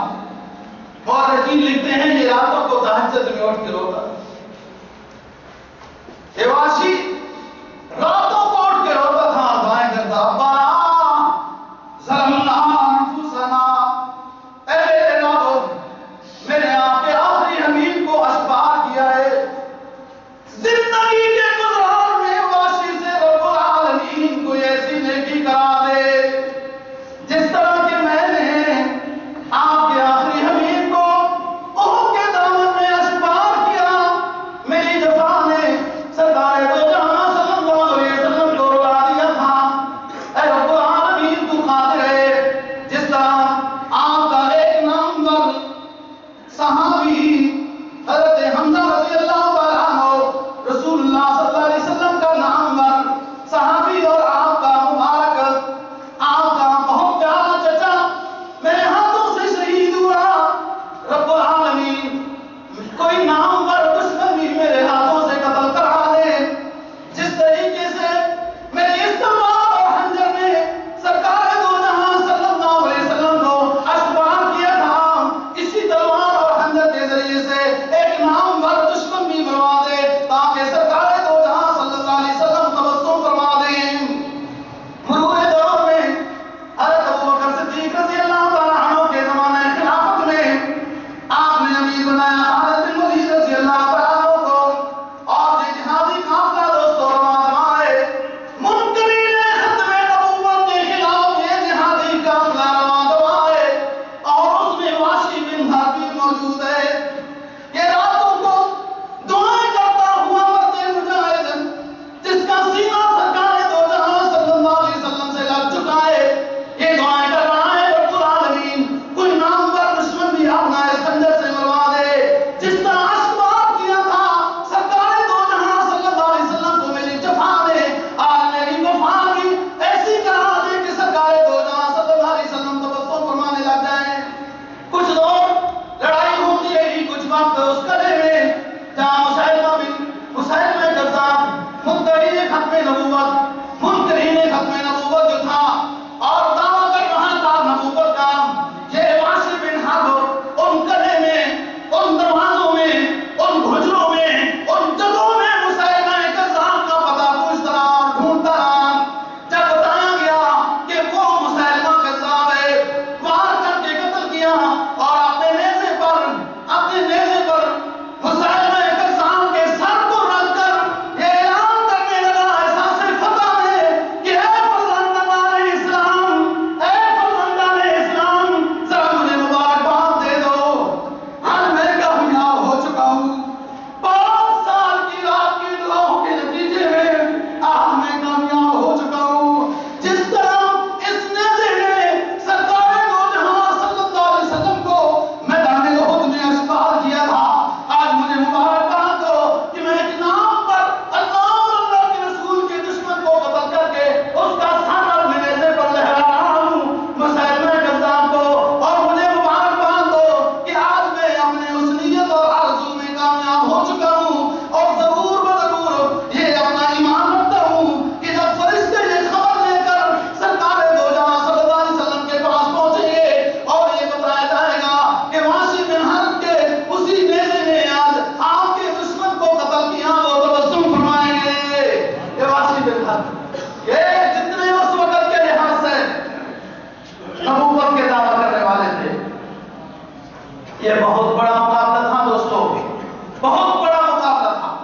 مورخین لکھتے ہیں یہ راتوں کو تہجد میں اٹھ کے روتا. یہ واشی راتوں کو اٹھ کے روتا تھا اور دعائیں کرتا، ربنا ظلمنا انفسنا، اے میرے رب میں نے آپ کے آخری حبیب کو اشباع کیا ہے. زندگی کے گزار میں واشی سے رب العالمین کو ایسی نیکی کرا دے جس طرح کہ میں نے آپ کے آخری حبیب کو احد کے دامن میں اشباع کیا یہ بہت بڑا مقابلہ تھا دوستو، بہت بڑا مقابلہ تھا۔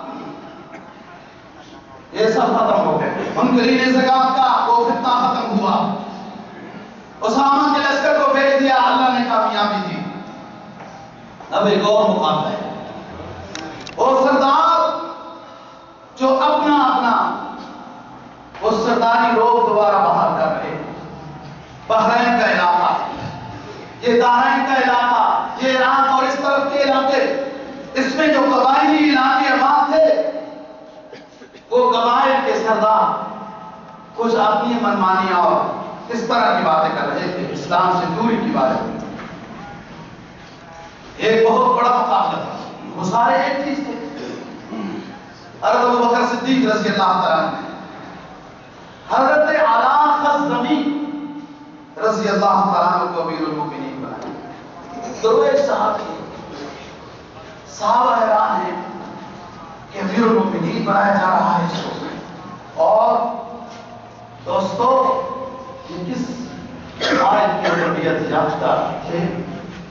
یہ سب ختم ہو گئے، منکرین زکات کا وہ فتنہ ختم ہوا، اسامہ کے لشکر کو بھیج دیا، اللہ نے کامیابی دی۔ اب ایک اور مقابلہ ہے، وہ سردار جو اپنا وہ سرداری روگ دوبارہ بحال کر رہے، بحرین کا علاقہ، یہ دارین کا علاقہ، یہ ایران اور اس طرف کے علاقے، اس میں جو قبائلی علاقے آباد تھے، وہ قبائل کے سردار کچھ اپنی منمانی اور اس طرح کی باتیں کر رہے تھے، اسلام سے دوری کی باتیں۔ ایک بہت بڑا مقابلہ تھا، وہ سارے ایک چیز تھے۔ حضرت ابوبکر صدیق رضی اللہ تعالیٰ عنہ، حضرت علا خضرمی رضی اللہ تعالیٰ عنہ کو امیر المؤمنین بنایا۔ درویش صحابہ حیران ہیں کہ امیر المؤمنین بنایا جا رہا ہے اس کو۔ اور دوستو یہ کس آیت کی تربیت یافتہ تھے؟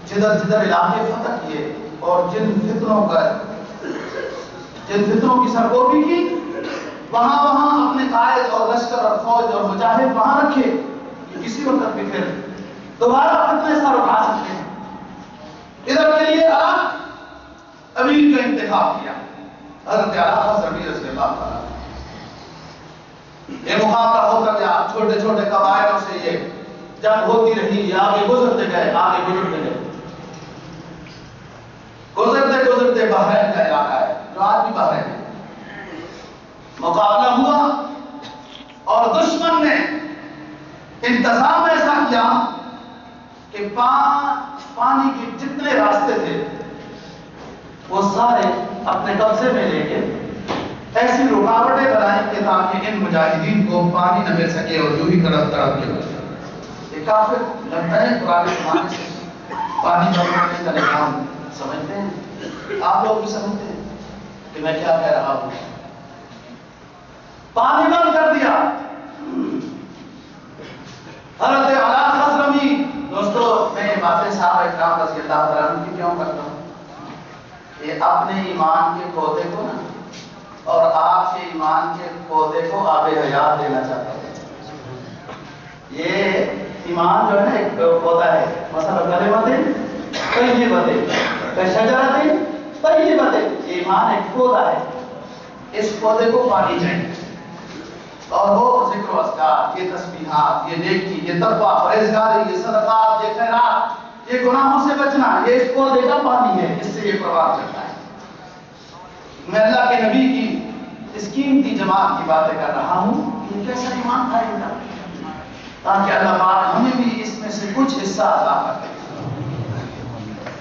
جدھر جدھر علاقے فتح کیے اور جن فتنوں کی سرگوبی کی، وہاں اپنے قائد اور لشکر اور فوج اور مجاہد وہاں رکھے کہ کسی وقت بھی پھر دوبارہ فتنے سر اٹھا سکتے ہیں۔ ادھر کے لیے امیر کا انتخاب کیا، حضرت علا خضرمی رضی اللہ تعالیٰ۔ یہ مقابلہ ہوتا گیا، چھوٹے چھوٹے قبائلوں سے یہ جنگ ہوتی رہی، یہ آگے گزرتے گئے، گزرتے بحرین کا علاقہ ہے جو آج بھی بحرین ہے۔ مقابلہ ہوا اور دشمن نے انتظام ایسا کیا کہ پانی کے جتنے راستے تھے وہ سارے اپنے قبضے میں لے کے ایسی رکاوٹیں بنائیں کہ تاکہ ان مجاہدین کو پانی نہ مل سکے اور جو ہی طرف کے بچے۔ یہ کافر لگتا ہے پرانے زمانے سے پانی بنانے کا نظام سمجھتے ہیں، آپ لوگ بھی سمجھتے ہیں کہ میں کیا کہہ رہا ہوں۔ پانی بند کر دیا۔ حضرت علا خضرمی، دوستو میں یہ باتیں صحابہ اکرام رضی اللہ تعالیٰ عنہ کی کیوں کرتا ہوں؟ یہ اپنے ایمان کے پودے کو نا اور آپ کے ایمان کے پودے کو آب حیات دینا چاہتا ہوں۔ یہ ایمان جو ہے نا ایک پودا ہے، مثلا کلمتیں طیبتیں کشجرتیں طیبتیں، ایمان ایک پودا ہے، اس پودے کو پانی چاہیے اور وہ ذکر و اذکار، یہ تسبیحات، یہ نیکی، یہ تقویٰ، پرہیزگاری، یہ صدقات، یہ خیرات، یہ گناہوں سے بچنا، یہ اس پودے کا پانی ہے، اس سے یہ پروان چڑھتا ہے۔ میں اللہ کے نبی کی اس قیمتی جماعت کی باتیں کر رہا ہوں کہ کیسا ایمان تھا ان کا، تاکہ اللہ پاک ہمیں بھی اس میں سے کچھ حصہ عطا کر دے،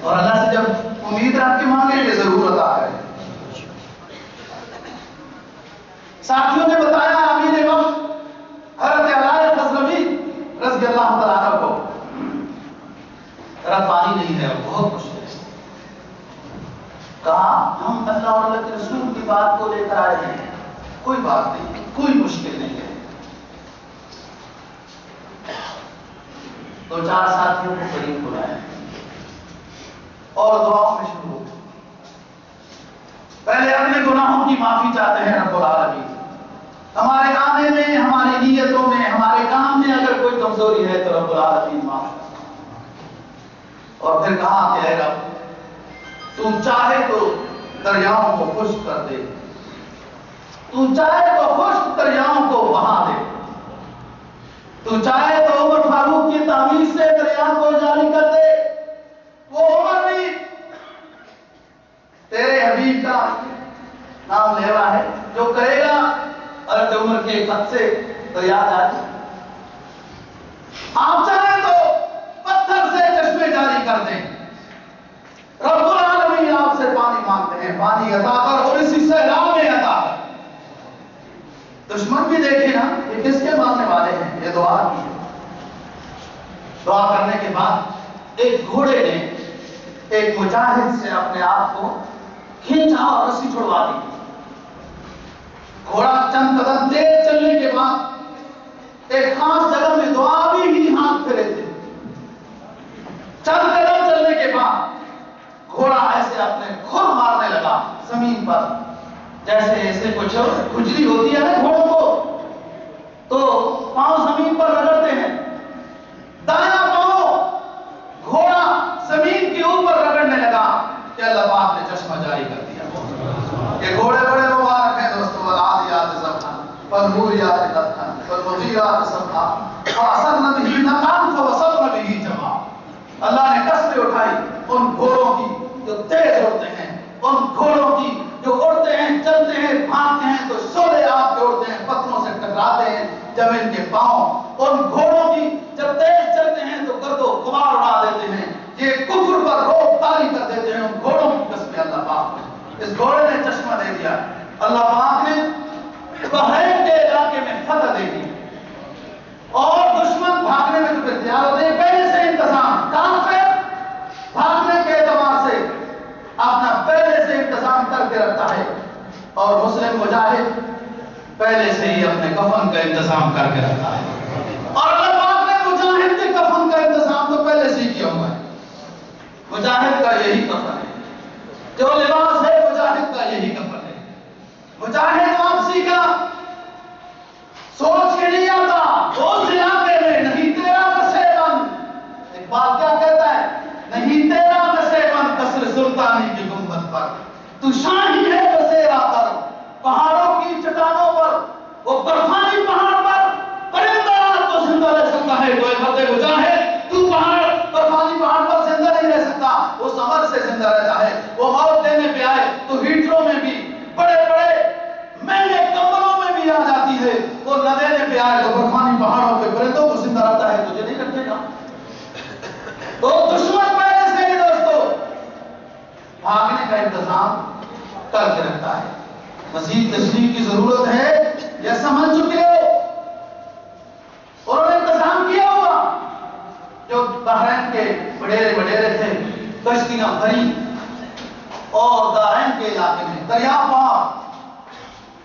اور اللہ سے جب امید رکھ کے مانگے کہ ضرور عطا کرے۔ ساتھیوں نے بتایا امیر وقت حضرت علا خضرمی رضی اللہ تعالیٰ عنہ کو پانی نہیں ہے، بہت مشکل ہے۔ کہا ہم اللہ اور اللہ کے رسول کی بات کو لے کر آئے ہیں، کوئی بات نہیں، کوئی مشکل نہیں ہے۔ دو چار ساتھیوں کو قریب بلایا اور دعاؤں میں شروع ہو۔ پہلے اپنے گناہوں کی معافی چاہتے ہیں رب العالمین، ہمارے آنے میں، ہماری نیتوں میں، ہمارے کام میں اگر کوئی کمزوری ہے تو رب العالمین معاف کر۔ اور پھر کہا کہ اے رب تو چاہے تو دریاؤں کو خشک کر دے، تو چاہے تو خشک دریاؤں کو بہا دے، تو چاہے تو عمر فاروق کی تعمیر سے دریا کو جاری کر دے، وہ عمر بھی تیرے حبیب کا نام لیوا ہے، جو کرے گا حضرت عمر کے خط سے دریا جاری۔ آپ چاہیں تو پتھر سے چشمے جاری کر دیں، رب العالمین آپ سے پانی مانگتے ہیں، پانی عطا کر اور اسی سیلاب میں عطا کر۔ دشمن بھی دیکھے نا یہ کس کے ماننے والے ہیں، یہ دعا کی ہے۔ دعا کرنے کے بعد ایک گھوڑے نے ایک مجاہد سے اپنے آپ کو کھینچا اور رسی چھڑوا دی۔ گھوڑا چند قدم تیز چلنے کے بعد ایک خاص جگہ میں دعا بھی ہی ہاتھ پھیرے تھے۔ چند قدم چلنے کے بعد کھجلی ہوتی ہے نا گھوڑوں کو تو پاؤں زمین پر رگڑتے ہیں، دایاں پاؤں گھوڑا زمین کے اوپر رگڑنے لگا کہ اللہ پاک نے چشمہ جاری کر دیا کہ گھوڑے بڑے مبارک ہیں دوستو، والعادیات ضبحا فالموریات قدحا فالمغیرات صبحا فأثرن به نقعا فوسطن به جمعا۔ اللہ نے قسمیں اٹھائی ان گھوڑوں کی جو تیز اڑتے ہیں، ان گھوڑوں کی جو اڑتے ہیں، چلتے ہیں، بھاگتے ہیں تو شعلے آپ کے اڑتے ہیں، پتھروں سے ٹکراتے ہیں جب ان کے پاؤں، ان گھوڑوں کی جب تیز چلتے ہیں تو گرد و غبار اڑا دیتے ہیں، یہ کفر پر روک تاری کر دیتے ہیں۔ ان گھوڑوں کی قسمیں اللہ پاک نے، اس گھوڑے نے چشمہ دے دیا، اللہ پاک نے بحرین کے علاقے میں فتح دے دی اور دشمن بھاگنے میں تو تیار ہوتے ہیں، پہلے سے انتظام، کافر بھاگنے کے اعتبار سے اپنا پہلے سے انتظام کر کے رکھتا ہے، اور مسلم مجاہد پہلے سے ہی اپنے کفن کا انتظام کر کے رکھتا ہے، اور اللہ پاک نے مجاہد کے کفن کا انتظام تو پہلے سے ہی کیا ہوا ہے۔ مجاہد کا یہی کفن ہے، جو لباس ہے مجاہد کا یہی کفن ہے۔ مجاہد واپسی کا سوچ کے نہیں آتا، اس علاقے میں نہیں تیرا نصیبن، اقبال کیا کہتا ہے، نہیں تیرا نصیبن قصر سلطانی کی گنبد پر، تو شاہی ہے بسیرا پر، پہاڑوں کی چٹانوں پر، وہ برفانی پہاڑ پر پرندہ رات کو زندہ رہ سکتا ہے، کوئی فتح مجاہد تو پہاڑ برفانی پہاڑ پر زندہ نہیں رہ سکتا، وہ سمر سے زندہ رہتا ہے۔ وہ موت دینے پہ آئے تو ہیٹروں میں بھی، بڑے بڑے مہنگے کمروں میں بھی آ جاتی ہے، وہ نہ دینے پہ آئے تو برفانی پہاڑوں پہ پرندوں کو زندہ رہتا ہے، تجھے نہیں رکھے گا۔ تو دشمن پہلے سے ہی دوستو بھاگنے کا انتظام کر کے رکھتا ہے۔ مزید تشریح کی ضرورت ہے یا سمجھ چکے ہو؟ انہوں نے انتظام کیا ہوگا، جو بحرین کے وڈیرے وڈیرے تھے، کشتیاں بھری اور دارین کے علاقے میں، دریا پار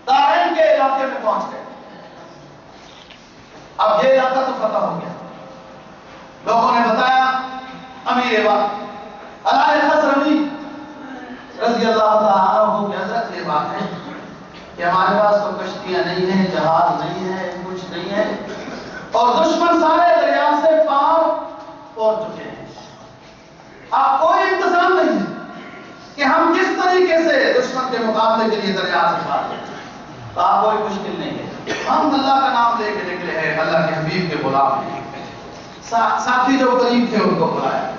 دارین کے علاقے میں پہنچ گئے۔ اب یہ علاقہ تو فتح ہو گیا، لوگوں نے بتایا امیر وقت علائے حضرمی رضی اللہ تعالیٰ عنہ کہ حضرت یہ بات ہے کہ ہمارے پاس تو کشتیاں نہیں ہیں، جہاز نہیں ہے، کچھ نہیں ہے، اور دشمن سارے دریا سے پار پہنچ چکے ہیں، اب کوئی انتظام نہیں ہے کہ ہم کس طریقے سے دشمن کے مقابلے کے لیے دریا سے پار جائیں۔ کہا کوئی مشکل نہیں ہے، ہم اللہ کا نام لے کے نکلے ہیں، اللہ کے حبیب کے غلام ہیں۔ ساتھی جو قریب تھے ان کو بلایا،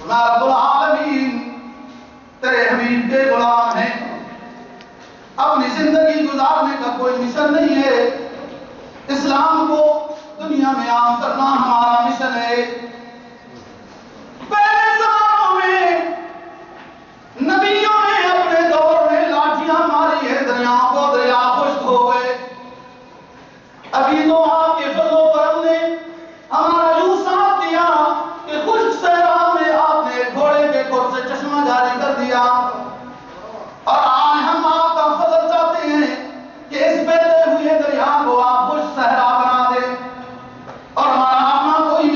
رب العالمین تیرے حبیب کے غلام ہیں، اپنی زندگی گزارنے کا کوئی مشن نہیں ہے، اسلام کو دنیا میں عام کرنا ہمارا مشن ہے۔ پہلے زمانوں میں نبیوں نے اپنے دور میں لاٹھیاں ماری ہے، دریاؤں کو، دریا خشک ہو گئے، ابھی تو آپ کے فضل و کرم نے ہمارا یوں ساتھ دیا کہ خشک صحرا میں آپ نے گھوڑے کے کھر سے چشمہ جاری کر دیا، اور آج ہم آپ کا فضل چاہتے ہیں کہ اس بہتے ہوئے دریا کو آپ خشک صحرا بنا دیں، اور ہمارا اپنا کوئی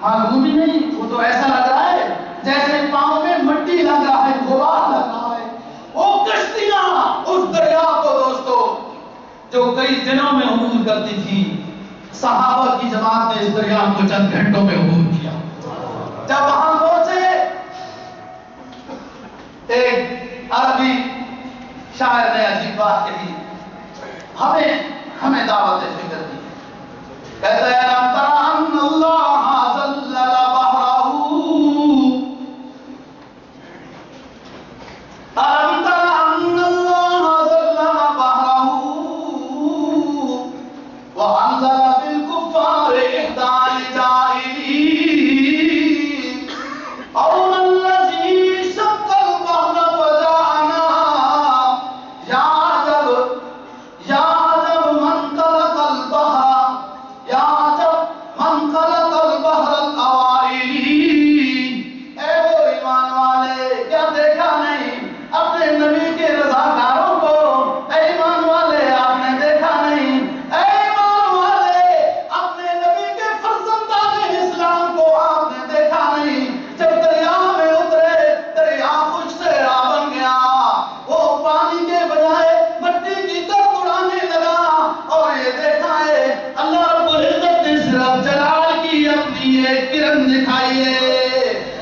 معلوم ہی نہیں، وہ تو ایسا لگ رہا ہے جیسے پاؤں میں مٹی لگ رہا ہے، غبار لگ رہا ہے۔ وہ کشتیاں اس دریا کو دوستو جو کئی دنوں میں عبور کرتی تھی، صحابہ کی جماعت نے اس دریا کو چند گھنٹوں میں عبور کیا۔ جب وہاں پہنچے، ایک عربی شاعر نے عجیب بات کہی، ہمیں دعوت فکر دی۔ کہتا ہے أَلَمْ تَرَ أَنَّ اللَّهَ ذَلَّلَ بَحْرَهُ أَلَمْ تَرَ أَنَّ اللَّهَ ذَلَّلَ بَحْرَهُ وَأَنزَلَ بِالْكُفَّارِ إِحْدَى الْجَاهِلِينَ أَوْنَ الَّذِي شَقَّ الْبَحْرَ فَجَاءَنَا يَا عَجَبَ يَا عَجَبَ مَنْ خَلَقَ الْبَحْرَ يَا عَجَبَ مَنْ خَلَقَ الْبَحْرَ الْأَوَائِلِينَ۔ اے وہ ایمان والے، کیا دیکھا نہیں اپنے نبی کے رضاکاروں کو؟ اے ایمان والے، آپ نے دیکھا نہیں؟ اے ایمان والے، اپنے نبی کے فرزندان اسلام کو آپ نے دیکھا نہیں؟ جب دریا میں اترے، دریا خشک سے راہ بن گیا، وہ پانی کے بجائے مٹی کی طرف اڑانے لگا۔ اور یہ دیکھا ہے اللہ رب العزت نے صرف جلال کی اپنی ایک کرن دکھائی ہے۔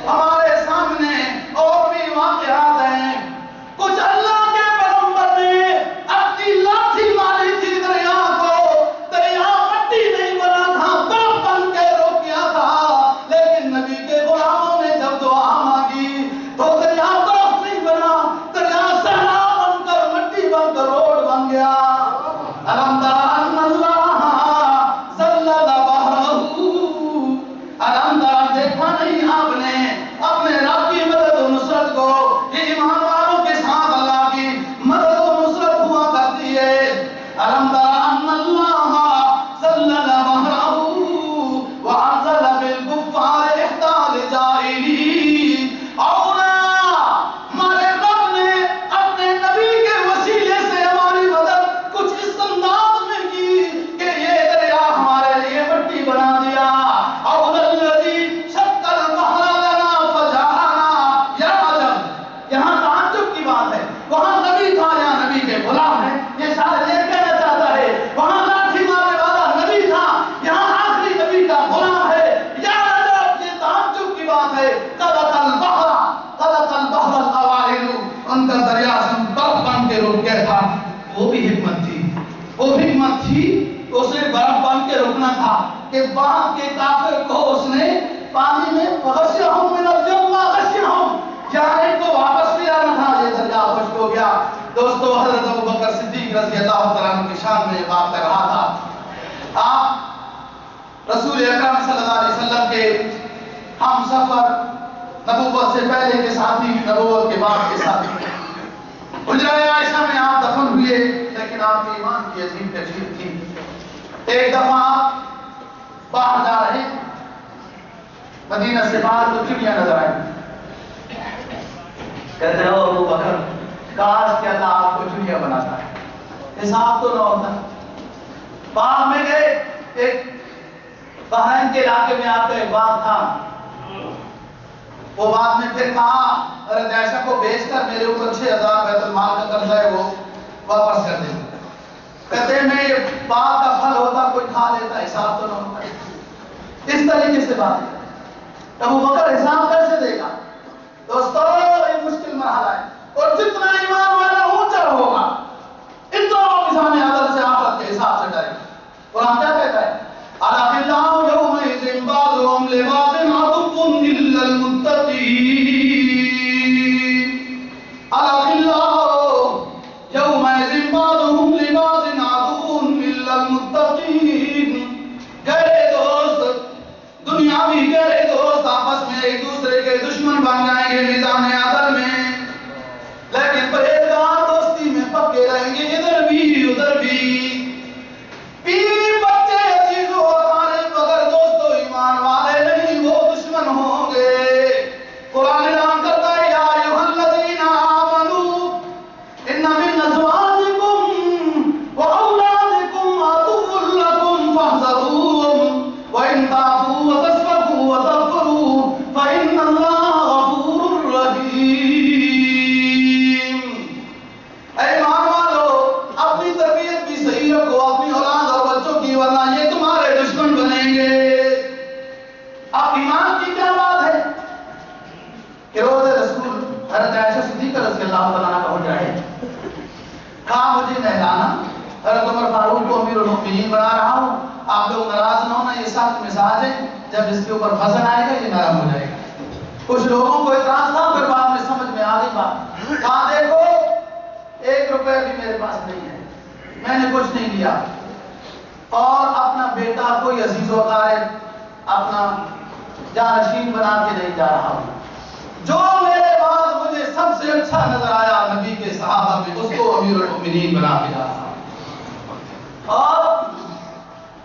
ہمارے سامنے اور بھی واقعات ہیں۔ کچھ اللہ کے پیغمبر نے اپنی لاٹھی ماری تھی دریا کو، دریا مٹی نہیں بنا تھا، برف بن کے روک گیا تھا، لیکن نبی کے غلاموں نے جب دعا مانگی تو دریا برف نہیں بنا، دریا صحرا بن کر مٹی بن کر روڈ بن گیا۔ أَلَمْ تَرَ أَنَّ اللَّهَ ذَلَّلَ بَحْرَهُ أَلَمْ تَرَ دیکھا نہیں آپ نے اپنے رب کی مدد و نصرت کو؟ یہ ایمان والوں کے ساتھ اللہ کی مدد و نصرت ہوا کرتی ہے۔ أَلَمْ تَرَ أَنَّ اللَّهَ ذَلَّلَ بَحْرَهُ وَأَنزَلَ بِالْكُفَّارِ إِحْدَى الْجَاهِلِينَ۔ اور ہمارے رب نے اپنے نبی کے وسیلے سے ہماری مدد کچھ اس انداز میں کی کہ یہ دریا ہمارے لیے مٹی بنا دیا۔ أَوْنَ الَّذِي شَقَّ الْبَحْرَ لَنَا فَجَاءَنَا يَا عَجَبَ۔ یہاں تعجب کی بات ہے، وہاں نبی تھا، یہاں نبی کے غلام ہیں۔ یہ شاید یہ کہنا چاہتا ہے وہاں لاٹھی مارنے والا نبی تھا، یہاں آخری نبی کا غلام ہے۔ یا عجب، یہ تعجب کی بات ہے۔ خلق البحر الأوائل، ان کا دریا سے برف بن کے رک گیا تھا۔ وہ بھی حکمت تھی، وہ حکمت تھی، اس نے برف بن کے رکنا تھا کہ بعد کے کافر کو اس نے پانی میں غشیہم من الجم ما غشیہم، یہاں ان کو واپس لے آنا تھا، یہ دریا خشک ہو گیا۔ دوستو، حضرت ابوبکر صدیق رضی اللہ تعالیٰ عنہ کی شان میں یہ بات کر رہا تھا۔ آپ رسول اکرم صلی اللہ علیہ وسلم کے ہم سفر، نبوت سے پہلے کے ساتھی، نبوت کے بعد کے ساتھی۔ حجرہ عائشہ میں آپ دفن ہوئے، لیکن آپ کے ایمان کی عظیم تشریف تھی۔ ایک دفعہ آپ باہر جا رہے، مدینہ سے باہر تو چڑیاں نظر آئی۔ کہتے ہو ابو بکر، کاش کہ اللہ آپ کو چڑیا بناتا ہے، حساب تو نہ ہوتا۔ باغ میں گئے، ایک بحرین کے علاقے میں آپ کا ایک باغ تھا، وہ بعد میں پھر کہا حضرت عائشہ کو بیچ کر میرے اوپر 6000 بیت المال کا قرضہ ہے وہ واپس کر دیں۔ کہتے ہیں میں یہ باغ کا پھل ہوتا کوئی کھا لیتا، حساب تو نہ ہوتا۔ اس طریقے سے بات ہے۔ ابو بکر حساب کیسے دے گا؟ دوستو، یہ مشکل مرحلہ ہے، اور جتنا ایمان والا اونچا ہوگا اتنا وہ میزان عدل سے آخرت کے حساب سے ڈرے گا۔ قرآن کیا کہتا ہے؟ الأخلاء يومئذ بعضهم لبعض عدو إلا المتقين۔ الأخلاء يومئذ بعضهم لبعض عدو إلا المتقين۔ گہرے دوست، دنیاوی گہرے دوست آپس میں ایک دوسرے کے دشمن بن جائیں گے میزان عدل میں، لیکن پرہیزگار دوستی میں ایمان کی کیا بات ہے کہ روز رسول حضرت عائشہ صدیقہ رضی اللہ تعالیٰ عنہ کا حجرہ ہے، کہا مجھے نہلانا، حضرت عمر فاروق کو امیر المؤمنین بنا رہا ہوں، آپ لوگ ناراض نہ ہونا، یہ سخت مزاج ہے، جب اس کے اوپر وزن آئے گا یہ نرم ہو جائے گا۔ کچھ لوگوں کو اعتراض تھا، پھر بعد میں سمجھ میں آ گئی بات، کہا دیکھو 1 روپے بھی میرے پاس نہیں ہے، میں نے کچھ نہیں لیا، اور اپنا بیٹا کوئی عزیز و اقارب اپنا جانشین بنا کے نہیں جا رہا ہوں، جو میرے بعد مجھے سب سے اچھا نظر آیا نبی کے صحابہ میں، اس کو امیر المؤمنین بنا کے جا رہا ہوں، اور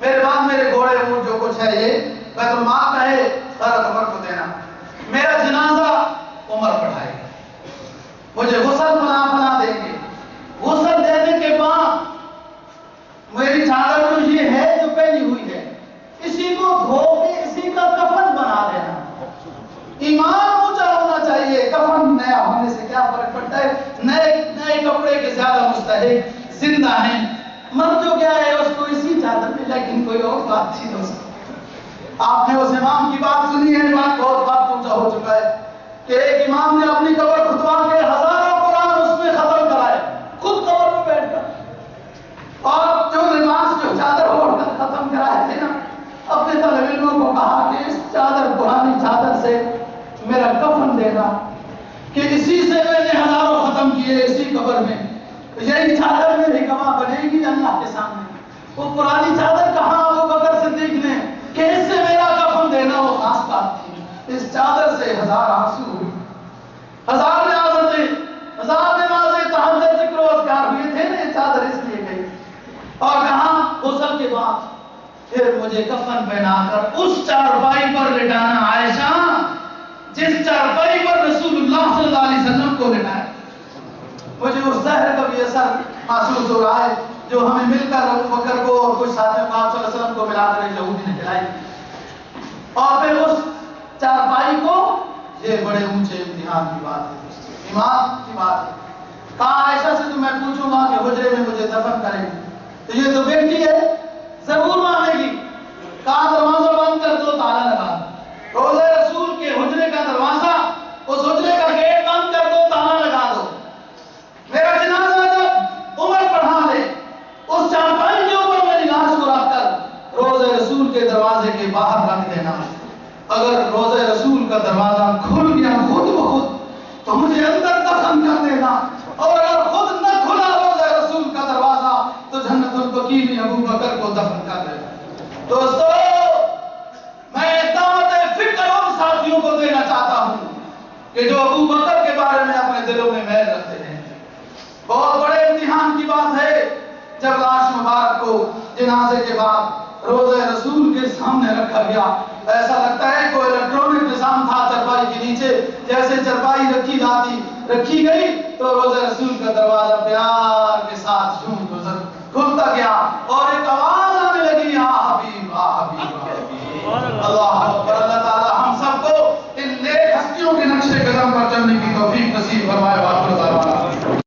میرے بعد میرے گھوڑے اونٹ جو کچھ ہے یہ بیت المال کا ہے، حضرت عمر کو دینا، میرا جنازہ عمر پڑھائے گا، مجھے غسل بنا دیں گے، غسل دینے کے بعد میری چادر جو یہ ہے جو پہنی ہوئی ہے اسی کو دھو کے اسی کا کفن بنا دینا۔ ایمان اونچا ہونا چاہیے، کفن نیا ہونے سے کیا فرق پڑتا ہے، نئے کپڑے کے زیادہ مستحق زندہ ہیں، مر جو گیا ہے اس کو اسی چادر میں، لیکن کوئی اور بات نہیں ہو سکتی۔ آپ نے اس امام کی بات سنی ہے، بات بہت بات اونچا ہو چکا ہے کہ ایک امام نے اپنی قبر کھدوا کے ہزاروں قرآن اس میں ختم کرائے، خود قبر میں بیٹھ کر، اور جو لباس جو چادر اوڑھ کر ختم کرائے تھے نا، اپنے طالب علموں کو کہا کہ اس چادر پرانی چادر سے میرا کفن دینا، کہ اسی سے میں نے ہزاروں ختم کیے اسی قبر میں، یہی چادر میری گواہ بنے گی اللہ کے سامنے۔ وہ پرانی چادر کہاں ابو بکر صدیق نے کہ اس سے میرا کفن دینا، وہ خاص بات تھی، اس چادر سے 1000 آنسو ہوئے، 1000 نیازتیں، 1000 نمازیں، تہجد، ذکر و اذکار ہوئے تھے نا، یہ چادر اس لیے گئی، اور کہاں غسل کے بعد پھر مجھے کفن پہنا کر اس چارپائی پر لٹانا، عائشہ جس چارپائی پر رسول اللہ صلی اللہ علیہ وسلم کو لٹایا۔ مجھے اس زہر کا بھی اثر محسوس ہو رہا ہے جو ہمیں مل کر ابو بکر کو اور کچھ ساتھیوں کو آپ صلی اللہ علیہ وسلم کو ملا کر ایک یہودی نے کھلائی، اور پھر اس چارپائی کو، یہ بڑے اونچے امتحان کی بات ہے، ایمان کی بات ہے۔ کہا عائشہ سے تو میں پوچھوں گا کہ حجرے میں مجھے دفن کریں، تو یہ تو بیٹی ہے ضرور مانے گی، کہا دروازہ بند کر دو، تالا لگا دو، روضہ رسول کے حجرے کا دروازہ، اس حجرے کا گیٹ بند کر دو، تالا لگا دو، میرا جنازہ جب عمر پڑھا لے اس چارپائی کے اوپر میری لاش کو رکھ کر روضہ رسول کے دروازے کے باہر رکھ دینا، اگر روضہ رسول کا دروازہ کھل گیا خود بخود تو مجھے اندر دفن کر دینا، اور اگر خود نہ کھلا روضہ رسول کا دروازہ تو جنت البقیع میں ابو بکر کو دفن کر دینا۔ دوستو، میں دعوت فکر اور ساتھیوں کو دینا چاہتا ہوں کہ جو ابو بکر کے بارے میں اپنے دلوں میں میل رکھتے ہیں، بہت بڑے امتحان کی بات ہے جب لاش مبارک کو جنازے کے بعد روضہ رسول کے سامنے رکھا گیا، ایسا لگتا ہے کوئی الیکٹرونک نظام تھا چرپائی کے نیچے، جیسے چرپائی رکھی گئی تو روضہ رسول کا دروازہ پیار کے ساتھ کھلتا گیا،